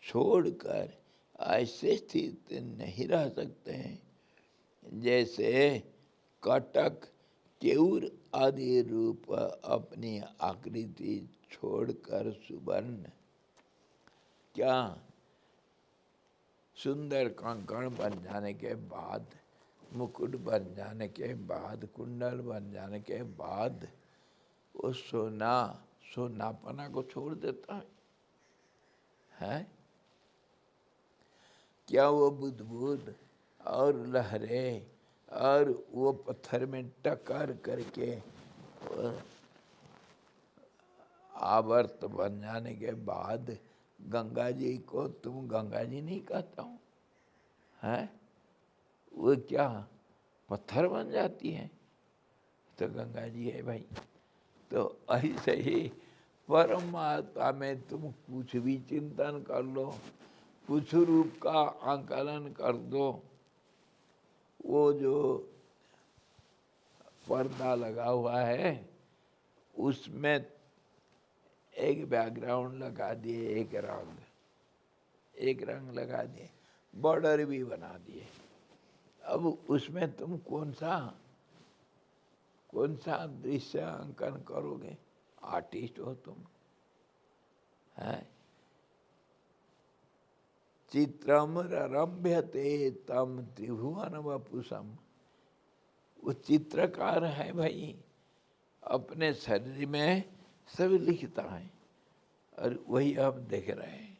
छोड़कर ऐसे स्थित नहीं रह सकते हैं जैसे कटक, केऊर आदि रूप अपनी आकृति छोड़कर सुवर्ण, क्या सुंदर कंकण बन जाने के बाद, मुकुट बन जाने के बाद, कुंडल बन जाने के बाद वो सोनापना को छोड़ देता है। क्या वो बुदबुद और लहरें और वो पत्थर में टकर करके आवर्त बन जाने के बाद गंगा जी को तुम गंगा जी नहीं कहता हूँ, है वो क्या पत्थर बन जाती है तो गंगा जी है भाई। तो ऐसे ही परमात्मा में तुम कुछ भी चिंतन कर लो, कुछ रूप का आंकलन कर दो, वो जो पर्दा लगा हुआ है उसमें एक बैकग्राउंड लगा दिए, एक रंग लगा दिए, बॉर्डर भी बना दिए। अब उसमें तुम कौन सा दृश्य अंकन करोगे? आर्टिस्ट हो तुम, है। चित्रम ररम्भ्यते तम त्रिभुवन वपुषम, वो चित्रकार है भाई, अपने शरीर में सब लिखता है और वही हम देख रहे हैं।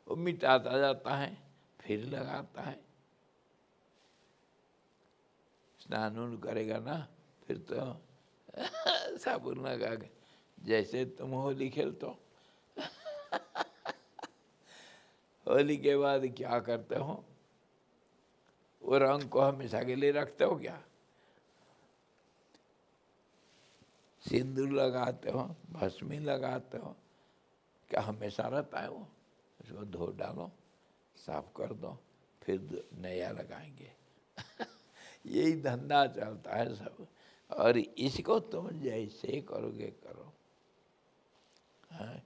वो मिटाता जाता है फिर लगाता है। स्नान उन करेगा ना फिर तो साबुन लगा के, जैसे तुम होली खेलते हो होली के बाद क्या करते हो? वो रंग को हमेशा के लिए रखते हो क्या? सिंदूर लगाते हो, भस्मी लगाते हो, क्या हमेशा रहता है वो? उसको धो डालो, साफ कर दो, फिर नया लगाएंगे यही धंधा चलता है सब। और इसको तुम जैसे करोगे करो, हाँ।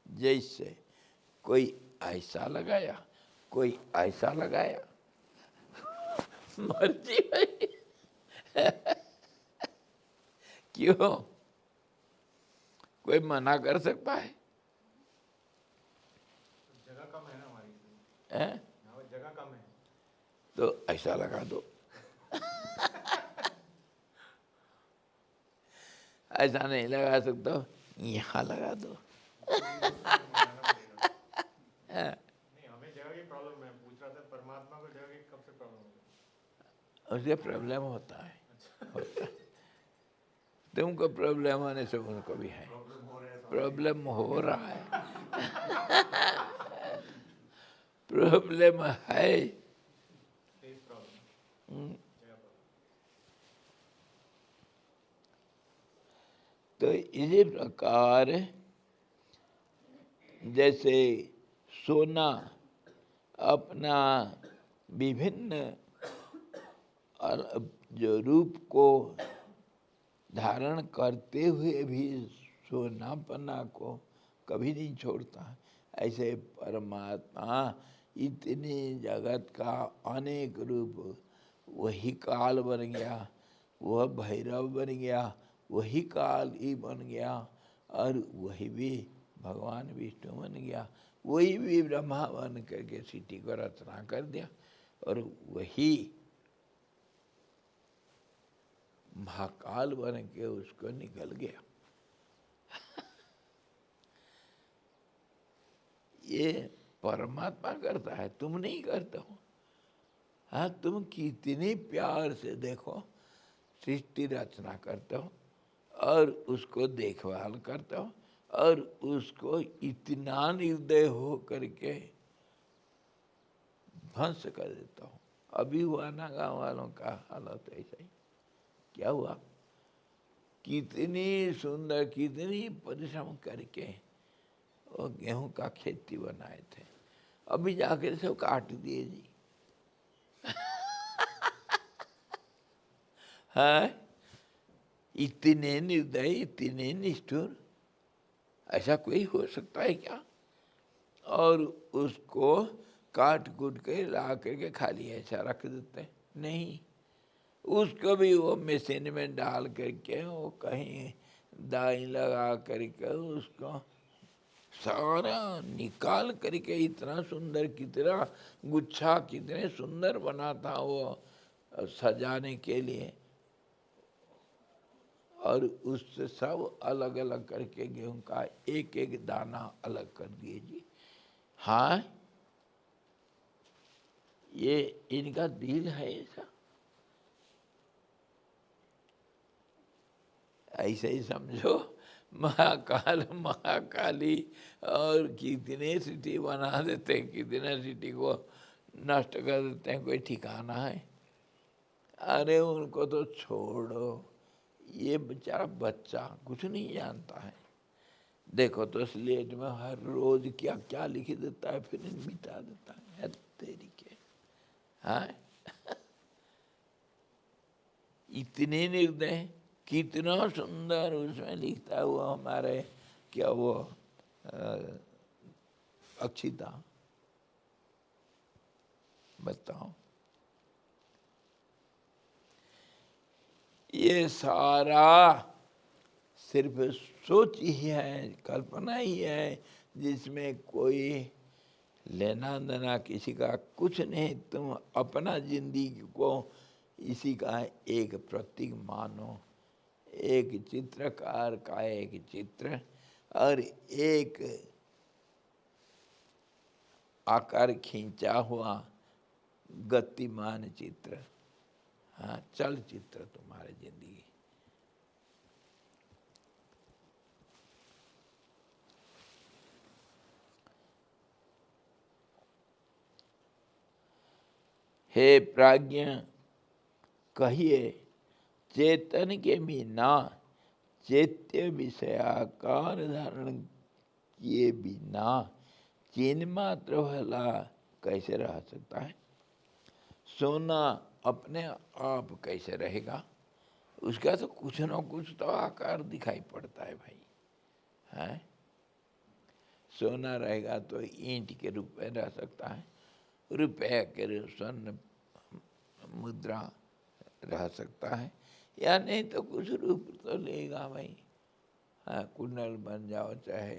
जैसे कोई ऐसा लगाया, कोई ऐसा लगाया मर्जी भाई क्यों कोई मना कर सकता है? जगह कम है ना हमारी, हैं? यहाँ पर जगह कम है तो ऐसा लगा दो ऐसा नहीं लगा सकते, यहाँ लगा दो नहीं, हमें जगह की प्रॉब्लम है, पूछ रहा था परमात्मा को जगह की कब से प्रॉब्लम है? उसके प्रॉब्लम होता है, होता है। तुमको प्रॉब्लम होने से उनको भी है, प्रॉब्लम हो रहा है प्रॉब्लम है। फेस प्रॉब्लम, जगह प्रॉब्लम। तो इसी प्रकार जैसे सोना अपना विभिन्न जो रूप को धारण करते हुए भी सोनापना को कभी नहीं छोड़ता, ऐसे परमात्मा इतने जगत का अनेक रूप, वही काल बन गया, वह भैरव बन गया, वही काल ही बन गया, और वही भी भगवान विष्णु बन गया, वही भी ब्रह्मा बन करके सृष्टि को रचना कर दिया, और वही महाकाल बन के उसको निकल गया ये परमात्मा करता है, तुम नहीं करते हो। हाँ, तुम कितने प्यार से देखो सृष्टि रचना करते हो और उसको देखभाल करते हो और उसको इतना निर्दय हो करके ध्वंस कर देता हो। अभी हुआ ना गाँव वालों का हालत ऐसा ही। क्या हुआ? कितनी सुंदर, कितनी परिश्रम करके वो गेहूं का खेती बनाए थे, अभी जाकर सब काट दिए जी हाँ, इतने निर्दय, इतने निष्ठुर, ऐसा कोई हो सकता है क्या? और उसको काट कूट के ला करके खाली ऐसा रख देते? नहीं, उसको भी वो मशीन में डाल करके वो कहीं दाई लगा करके उसको सारा निकाल करके इतना सुंदर, कितना गुच्छा कितने सुंदर बना था वो सजाने के लिए, और उससे सब अलग अलग करके गेहूं का एक एक दाना अलग कर दिए जी। हाँ, ये इनका दिल है ऐसा। ऐसे ही समझो महाकाल महाकाली और कितने सिटी बना देते हैं, कितने सिटी को नष्ट कर देते हैं, कोई ठिकाना है? अरे उनको तो छोड़ो, ये बेचारा बच्चा कुछ नहीं जानता है। देखो तो स्लेट में हर रोज क्या क्या लिख देता है, फिर मिटा देता है तेरी के। हाँ इतने निर्दय, कितना सुंदर उसमें लिखता है वो हमारे क्या वो अक्षिता, बताओ। ये सारा सिर्फ सोच ही है, कल्पना ही है, जिसमें कोई लेना देना किसी का कुछ नहीं। तुम अपना जिंदगी को इसी का एक प्रतीक मानो, एक चित्रकार का एक चित्र और एक आकार खींचा हुआ गतिमान चित्र, हाँ चलचित्र तुम्हारी जिंदगी। हे प्राज्ञ कहिए, चेतन के बिना, चैत्य विषयाकार धारण किए बिना चिन्ह मात्र भला कैसे रह सकता है? सोना अपने आप कैसे रहेगा? उसका तो कुछ न कुछ तो आकार दिखाई पड़ता है भाई, है? सोना रहेगा तो ईंट के रूप में रह सकता है, रुपये के रूप स्वर्ण मुद्रा रह सकता है, या नहीं तो कुछ रूप तो लेगा भाई। हाँ कुंडल बन जाओ, चाहे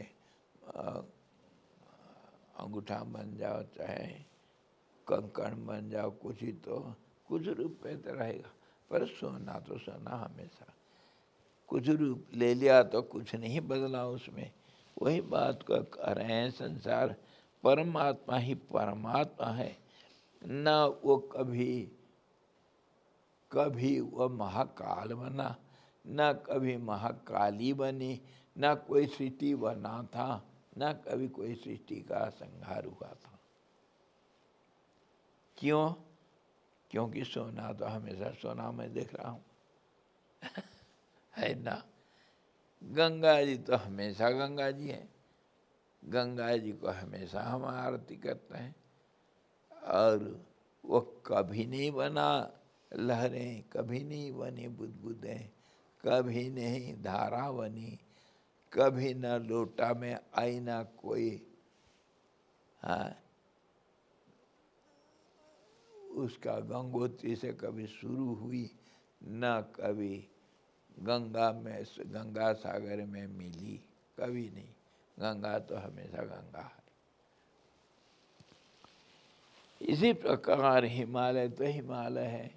अंगूठा बन जाओ, चाहे कंकण बन जाओ, कुछ ही तो कुछ रूप में तो रहेगा। पर सोना तो सोना हमेशा, कुछ रूप ले लिया तो कुछ नहीं बदला उसमें। वही बात को कह रहे हैं, संसार परमात्मा ही परमात्मा है, ना वो कभी कभी वह महाकाल बना, ना कभी महाकाली बनी, ना कोई सृष्टि बना था, ना कभी कोई सृष्टि का संहार हुआ था। क्यों? क्योंकि सोना तो हमेशा सोना मैं देख रहा हूँ है ना। गंगा जी तो हमेशा गंगा जी हैं, गंगा जी को हमेशा हम आरती करते हैं, और वो कभी नहीं बना लहरें, कभी नहीं बनी बुदबुदें, कभी नहीं धारा बनी, कभी न लोटा में आई ना कोई, हाँ उसका गंगोत्री से कभी शुरू हुई, न कभी गंगा में गंगा सागर में मिली, कभी नहीं। गंगा तो हमेशा गंगा है। इसी प्रकार हिमालय तो हिमालय है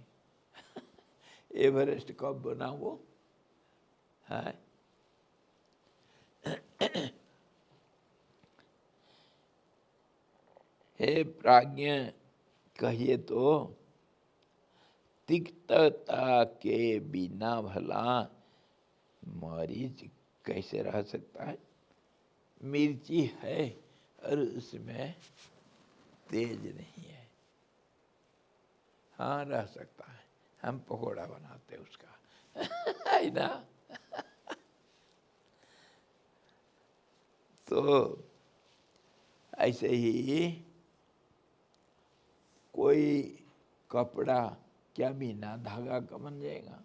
एवरेस्ट कब बना वो है? हे प्राज्ञ कहिए तो, तिक्तता के बिना भला मरीच कैसे रह सकता है? मिर्ची है और उसमें तेज नहीं है, हाँ रह सकता है, हम पकोड़ा बनाते उसका है ना। तो ऐसे ही कोई कपड़ा क्या बिना धागा का बन जाएगा?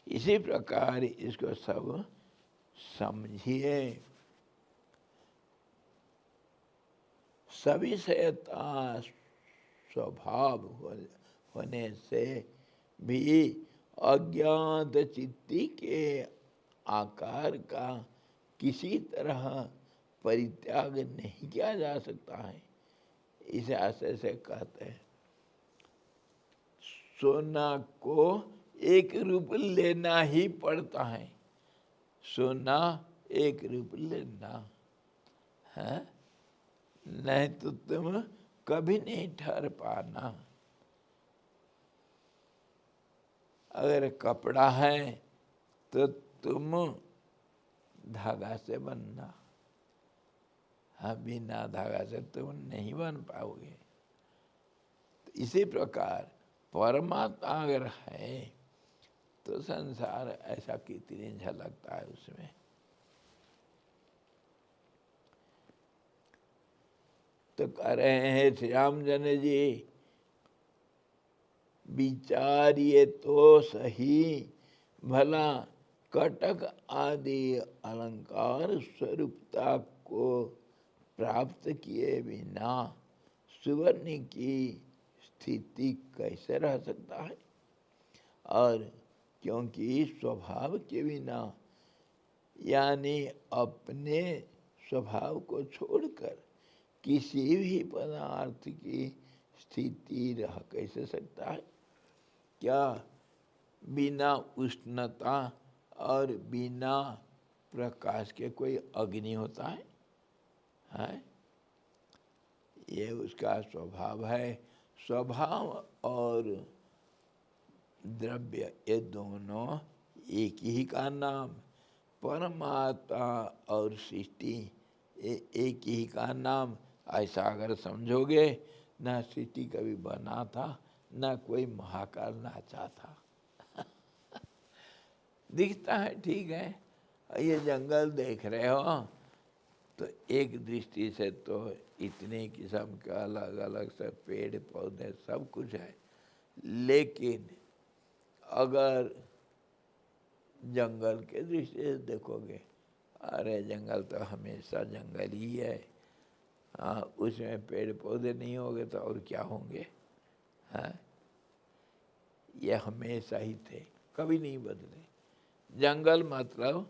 इसी प्रकार इसको सब समझिए। सविषयता स्वभाव होने से भी अज्ञात चित्ती के आकार का किसी तरह परित्याग नहीं किया जा सकता है। इस आशय से कहते हैं सोना को एक रूप लेना ही पड़ता है, सोना एक रूप लेना है। नहीं तो तुम कभी नहीं ठहर पाना। अगर कपड़ा है तो तुम धागा से बनना, हाँ बिना धागा से तुम नहीं बन पाओगे। तो इसी प्रकार परमात्मा अगर है तो संसार ऐसा कितनी झलकता है उसमें। तो कह रहे हैं श्री रामचंद्र जी, विचारिए तो सही भला कटक आदि अलंकार स्वरूपता को प्राप्त किए बिना सुवर्ण की स्थिति कैसे रह सकता है। और क्योंकि स्वभाव के बिना यानी अपने स्वभाव को छोड़कर किसी भी पदार्थ की स्थिति रह कैसे सकता है। क्या बिना उष्णता और बिना प्रकाश के कोई अग्नि होता है? है? ये उसका स्वभाव है। स्वभाव और द्रव्य ये दोनों एक ही का नाम। परमात्मा और सृष्टि ये एक ही का नाम। ऐसा अगर समझोगे, ना सृष्टि कभी बना था, ना कोई महाकाल नाचा था। दिखता है ठीक है, ये जंगल देख रहे हो तो एक दृष्टि से तो इतने किस्म का अलग अलग सब पेड़ पौधे सब कुछ है, लेकिन अगर जंगल के दृष्टि से देखोगे, अरे जंगल तो हमेशा जंगल ही है। हाँ, उसमें पेड़ पौधे नहीं होंगे तो और क्या होंगे। हाँ, ये हमेशा ही थे, कभी नहीं बदले। जंगल मतलब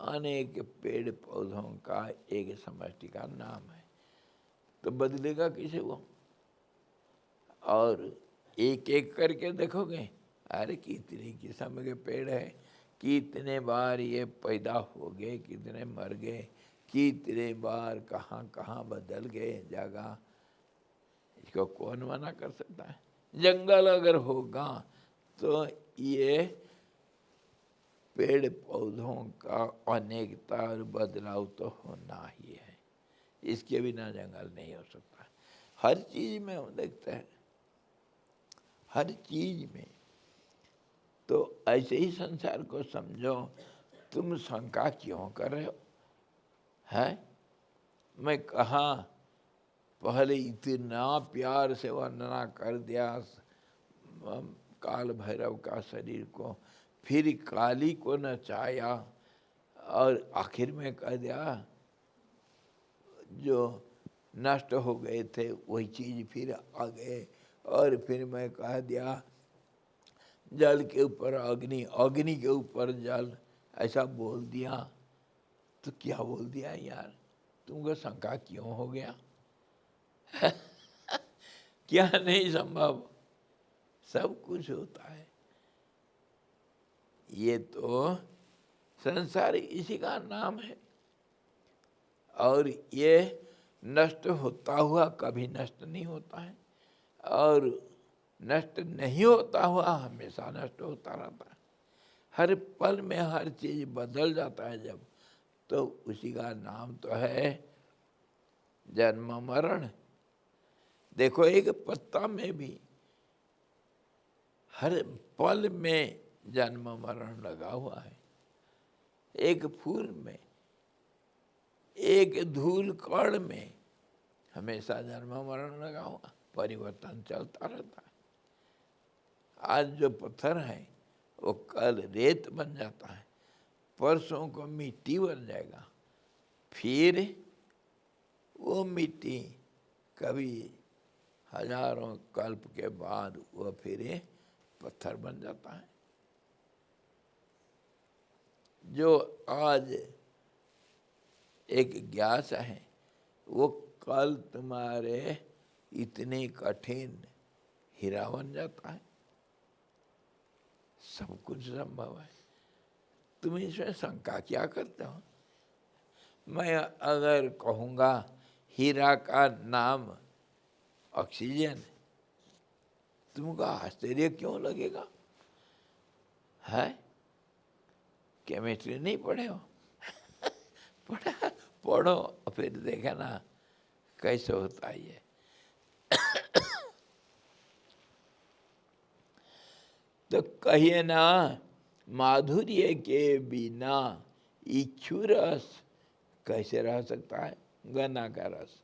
अनेक पेड़ पौधों का एक समष्टि का नाम है, तो बदलेगा किसे वो। और एक एक करके देखोगे, अरे कितने किस्म के पेड़ है, कितने बार ये पैदा हो गए, कितने मर गए, कितने बार कहाँ कहाँ बदल गए जगह। इसको कौन मना कर सकता है। जंगल अगर होगा तो ये पेड़ पौधों का अनेकता और बदलाव तो होना ही है, इसके बिना जंगल नहीं हो सकता। हर चीज में हम देखते हैं, हर चीज में। तो ऐसे ही संसार को समझो। तुम शंका क्यों कर रहे हो? है मैं कहाँ पहले इतना प्यार से वर्णना कर दिया काल भैरव का शरीर को, फिर काली को नचाया और आखिर में कह दिया जो नष्ट हो गए थे वही चीज फिर आ गए। और फिर मैं कह दिया जल के ऊपर अग्नि, अग्नि के ऊपर जल, ऐसा बोल दिया। तो क्या बोल दिया यार, तुमको शंका क्यों हो गया? क्या नहीं संभव, सब कुछ होता है। ये तो संसार इसी का नाम है। और ये नष्ट होता हुआ कभी नष्ट नहीं होता है, और नष्ट नहीं होता हुआ हमेशा नष्ट होता रहता है। हर पल में हर चीज बदल जाता है जब, तो उसी का नाम तो है जन्म मरण। देखो एक पत्ता में भी हर पल में जन्म मरण लगा हुआ है। एक फूल में, एक धूल कण में हमेशा जन्म मरण लगा हुआ, परिवर्तन चलता रहता है। आज जो पत्थर है वो कल रेत बन जाता है, परसों को मिट्टी बन जाएगा, फिर वो मिट्टी कभी हजारों कल्प के बाद वो फिर पत्थर बन जाता है। जो आज एक गैस है वो कल तुम्हारे इतने कठिन हीरा बन जाता है। सब कुछ संभव है, तुम इसमें शंका क्या करते हो? मैं अगर कहूँगा हीरा का नाम ऑक्सीजन। तुमको आश्चर्य क्यों लगेगा? है केमिस्ट्री नहीं पढ़े हो? पढ़ा, पढ़ो फिर देखा ना कैसे होता है ये। तो कहिए ना, माधुर्य के बिना इच्छु रस कैसे रह सकता है? गन्ना का रस,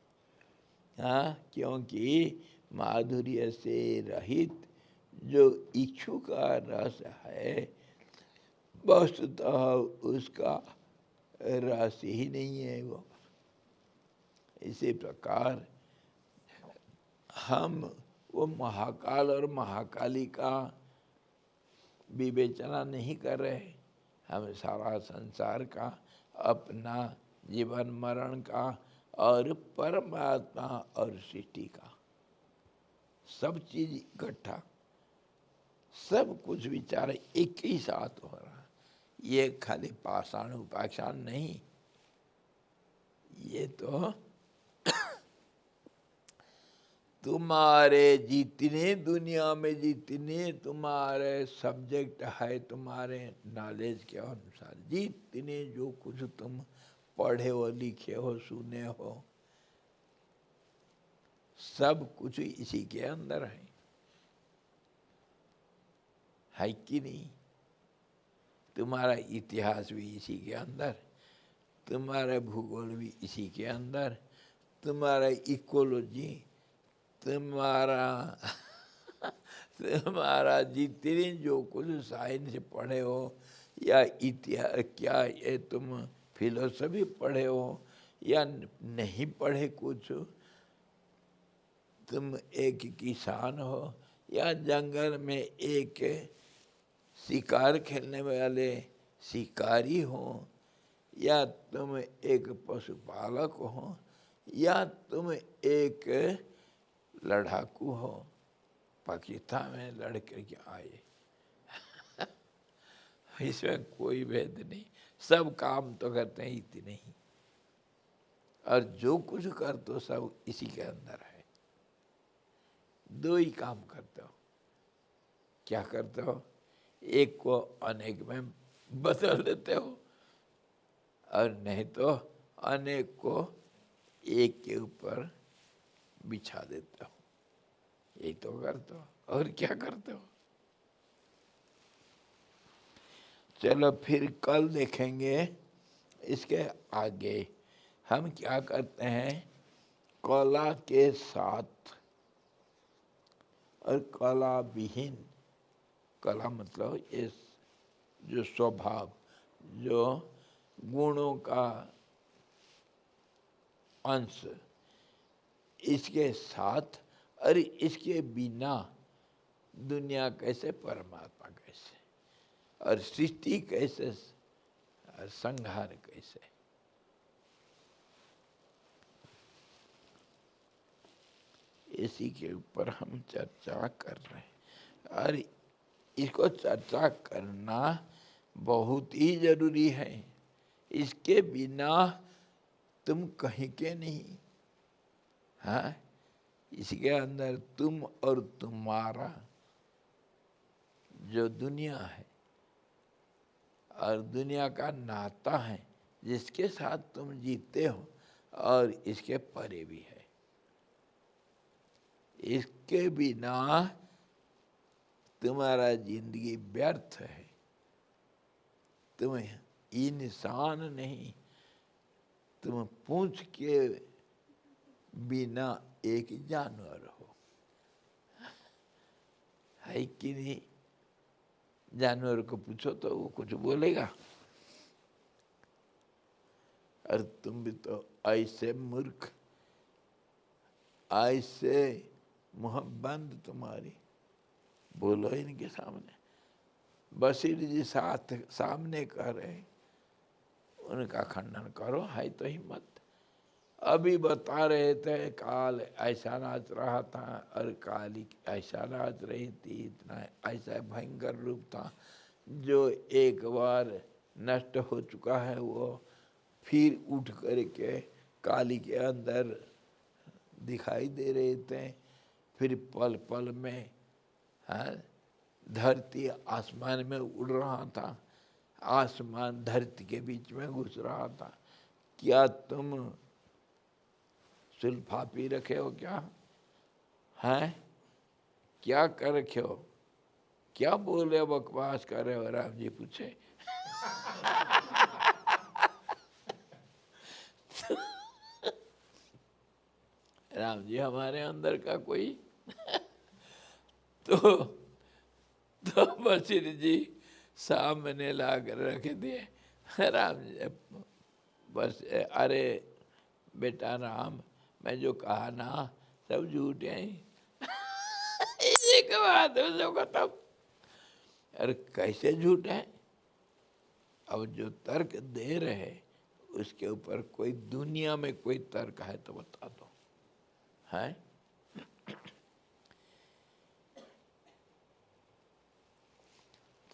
हाँ, क्योंकि माधुर्य से रहित जो इच्छु का रस है वस्तुतः उसका रस ही नहीं है वो। इसी प्रकार हम वो महाकाल और महाकाली का विवेचना नहीं कर रहे, हम सारा संसार का, अपना जीवन मरण का और परमात्मा और सृष्टि का सब चीज इकट्ठा, सब कुछ विचार एक ही साथ हो रहा है। ये खाली पाषाण उपाख्यान नहीं, ये तो तुम्हारे जितने दुनिया में जितने तुम्हारे सब्जेक्ट है, तुम्हारे नॉलेज के अनुसार जितने जो कुछ तुम पढ़े हो, लिखे हो, सुने हो, सब कुछ इसी के अंदर है कि नहीं? तुम्हारा इतिहास भी इसी के अंदर, तुम्हारा भूगोल भी इसी के अंदर, तुम्हारा इकोलॉजी, तुम्हारा तुम्हारा जितने जो कुछ साइंस पढ़े हो या इतिहास, क्या ये तुम फिलोसफी पढ़े हो या नहीं पढ़े कुछ, तुम एक किसान हो या जंगल में एक शिकार खेलने वाले शिकारी हो, या तुम एक पशुपालक हो, या तुम एक लड़ाकू हो, पाकिस्तान में लड़ करके आए इसमें कोई भेद नहीं, सब काम तो करते हैं इतने ही, और जो कुछ करते हो सब इसी के अंदर है। दो ही काम करते हो, क्या करते हो? एक को अनेक में बदल देते हो, और नहीं तो अनेक को एक के ऊपर बिछा देते हो। यही तो करते हो, और क्या करते हो? चलो फिर कल देखेंगे इसके आगे हम क्या करते हैं। कला के साथ और कला विहीन, कला मतलब इस जो स्वभाव, जो गुणों का अंश, इसके साथ और इसके बिना दुनिया कैसे, परमात्मा कैसे, और सृष्टि कैसे, और संहार कैसे। इसी के ऊपर हम चर्चा कर रहे हैं, और इसको चर्चा करना बहुत ही जरूरी है। इसके बिना तुम कहीं के नहीं। हाँ, इसके अंदर तुम और तुम्हारा जो दुनिया है और दुनिया का नाता है, जिसके साथ तुम जीते हो, और इसके परे भी है। इसके बिना तुम्हारा जिंदगी व्यर्थ है, तुम इंसान नहीं, तुम पूंछ के बिना एक जानवर हो, है कि नहीं? जानवर को पूछो तो वो कुछ बोलेगा, और तुम भी तो ऐसे मूर्ख, ऐसे मुँह बंद तुम्हारी, बोलो इनके सामने। बशीर जी साथ सामने कह रहे, उनका खंडन करो, है तो हिम्मत। अभी बता रहे थे काल ऐसा नाच रहा था और काली ऐसा नाच रही थी, इतना ऐसा भयंकर रूप था जो एक बार नष्ट हो चुका है, वो फिर उठ करके काली के अंदर दिखाई दे रहे थे, फिर पल पल में धरती आसमान में उड़ रहा था, आसमान धरती के बीच में घुस रहा था। क्या तुम सुल्फा पी रखे हो क्या? हैं? क्या कर रखे हो? क्या बोल रहे हो, बकवास कर रहे हो? राम जी पूछे। राम जी हमारे अंदर का कोई तो बशीर जी सामने ला कर रख दिए। राम जी बस, अरे बेटा राम, मैं जो कहा ना सब झूठ है। एक बात है जो खत्म। अरे कैसे झूठ है? अब जो तर्क दे रहे उसके ऊपर कोई दुनिया में कोई तर्क है तो बता दो, है?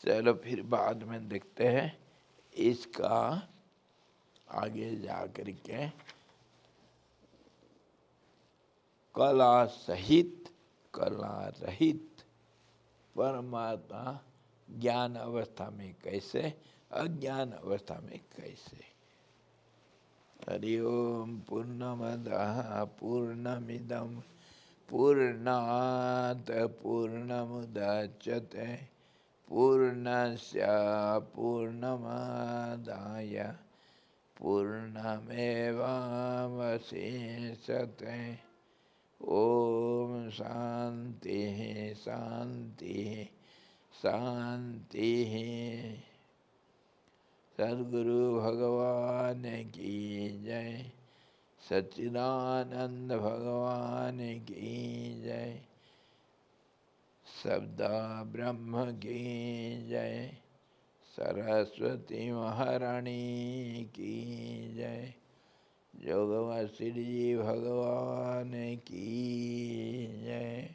चलो फिर बाद में देखते हैं इसका आगे जा करके। कला सहित कला रहित परमात्मा ज्ञान अवस्था में कैसे, अज्ञान अवस्था में कैसे। हरि ओम। पूर्णमदः पूर्णमिदं पूर्णात् पूर्णमुदच्यते पूर्णस्य पूर्णमादाय पूर्णमेवावशिष्यते। ओम शांति शांति शांति। सद्गुरु भगवान की जय, सच्चिदानंद भगवान की जय, शब्दा ब्रह्म की जय, सरस्वती महारानी की जय, जोगवशिर जी भगवान की जय।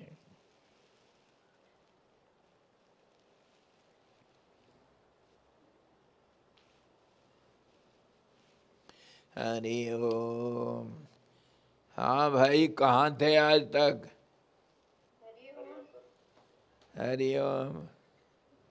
हरि ओम। हाँ भाई, कहाँ थे आज तक? हरि ओम।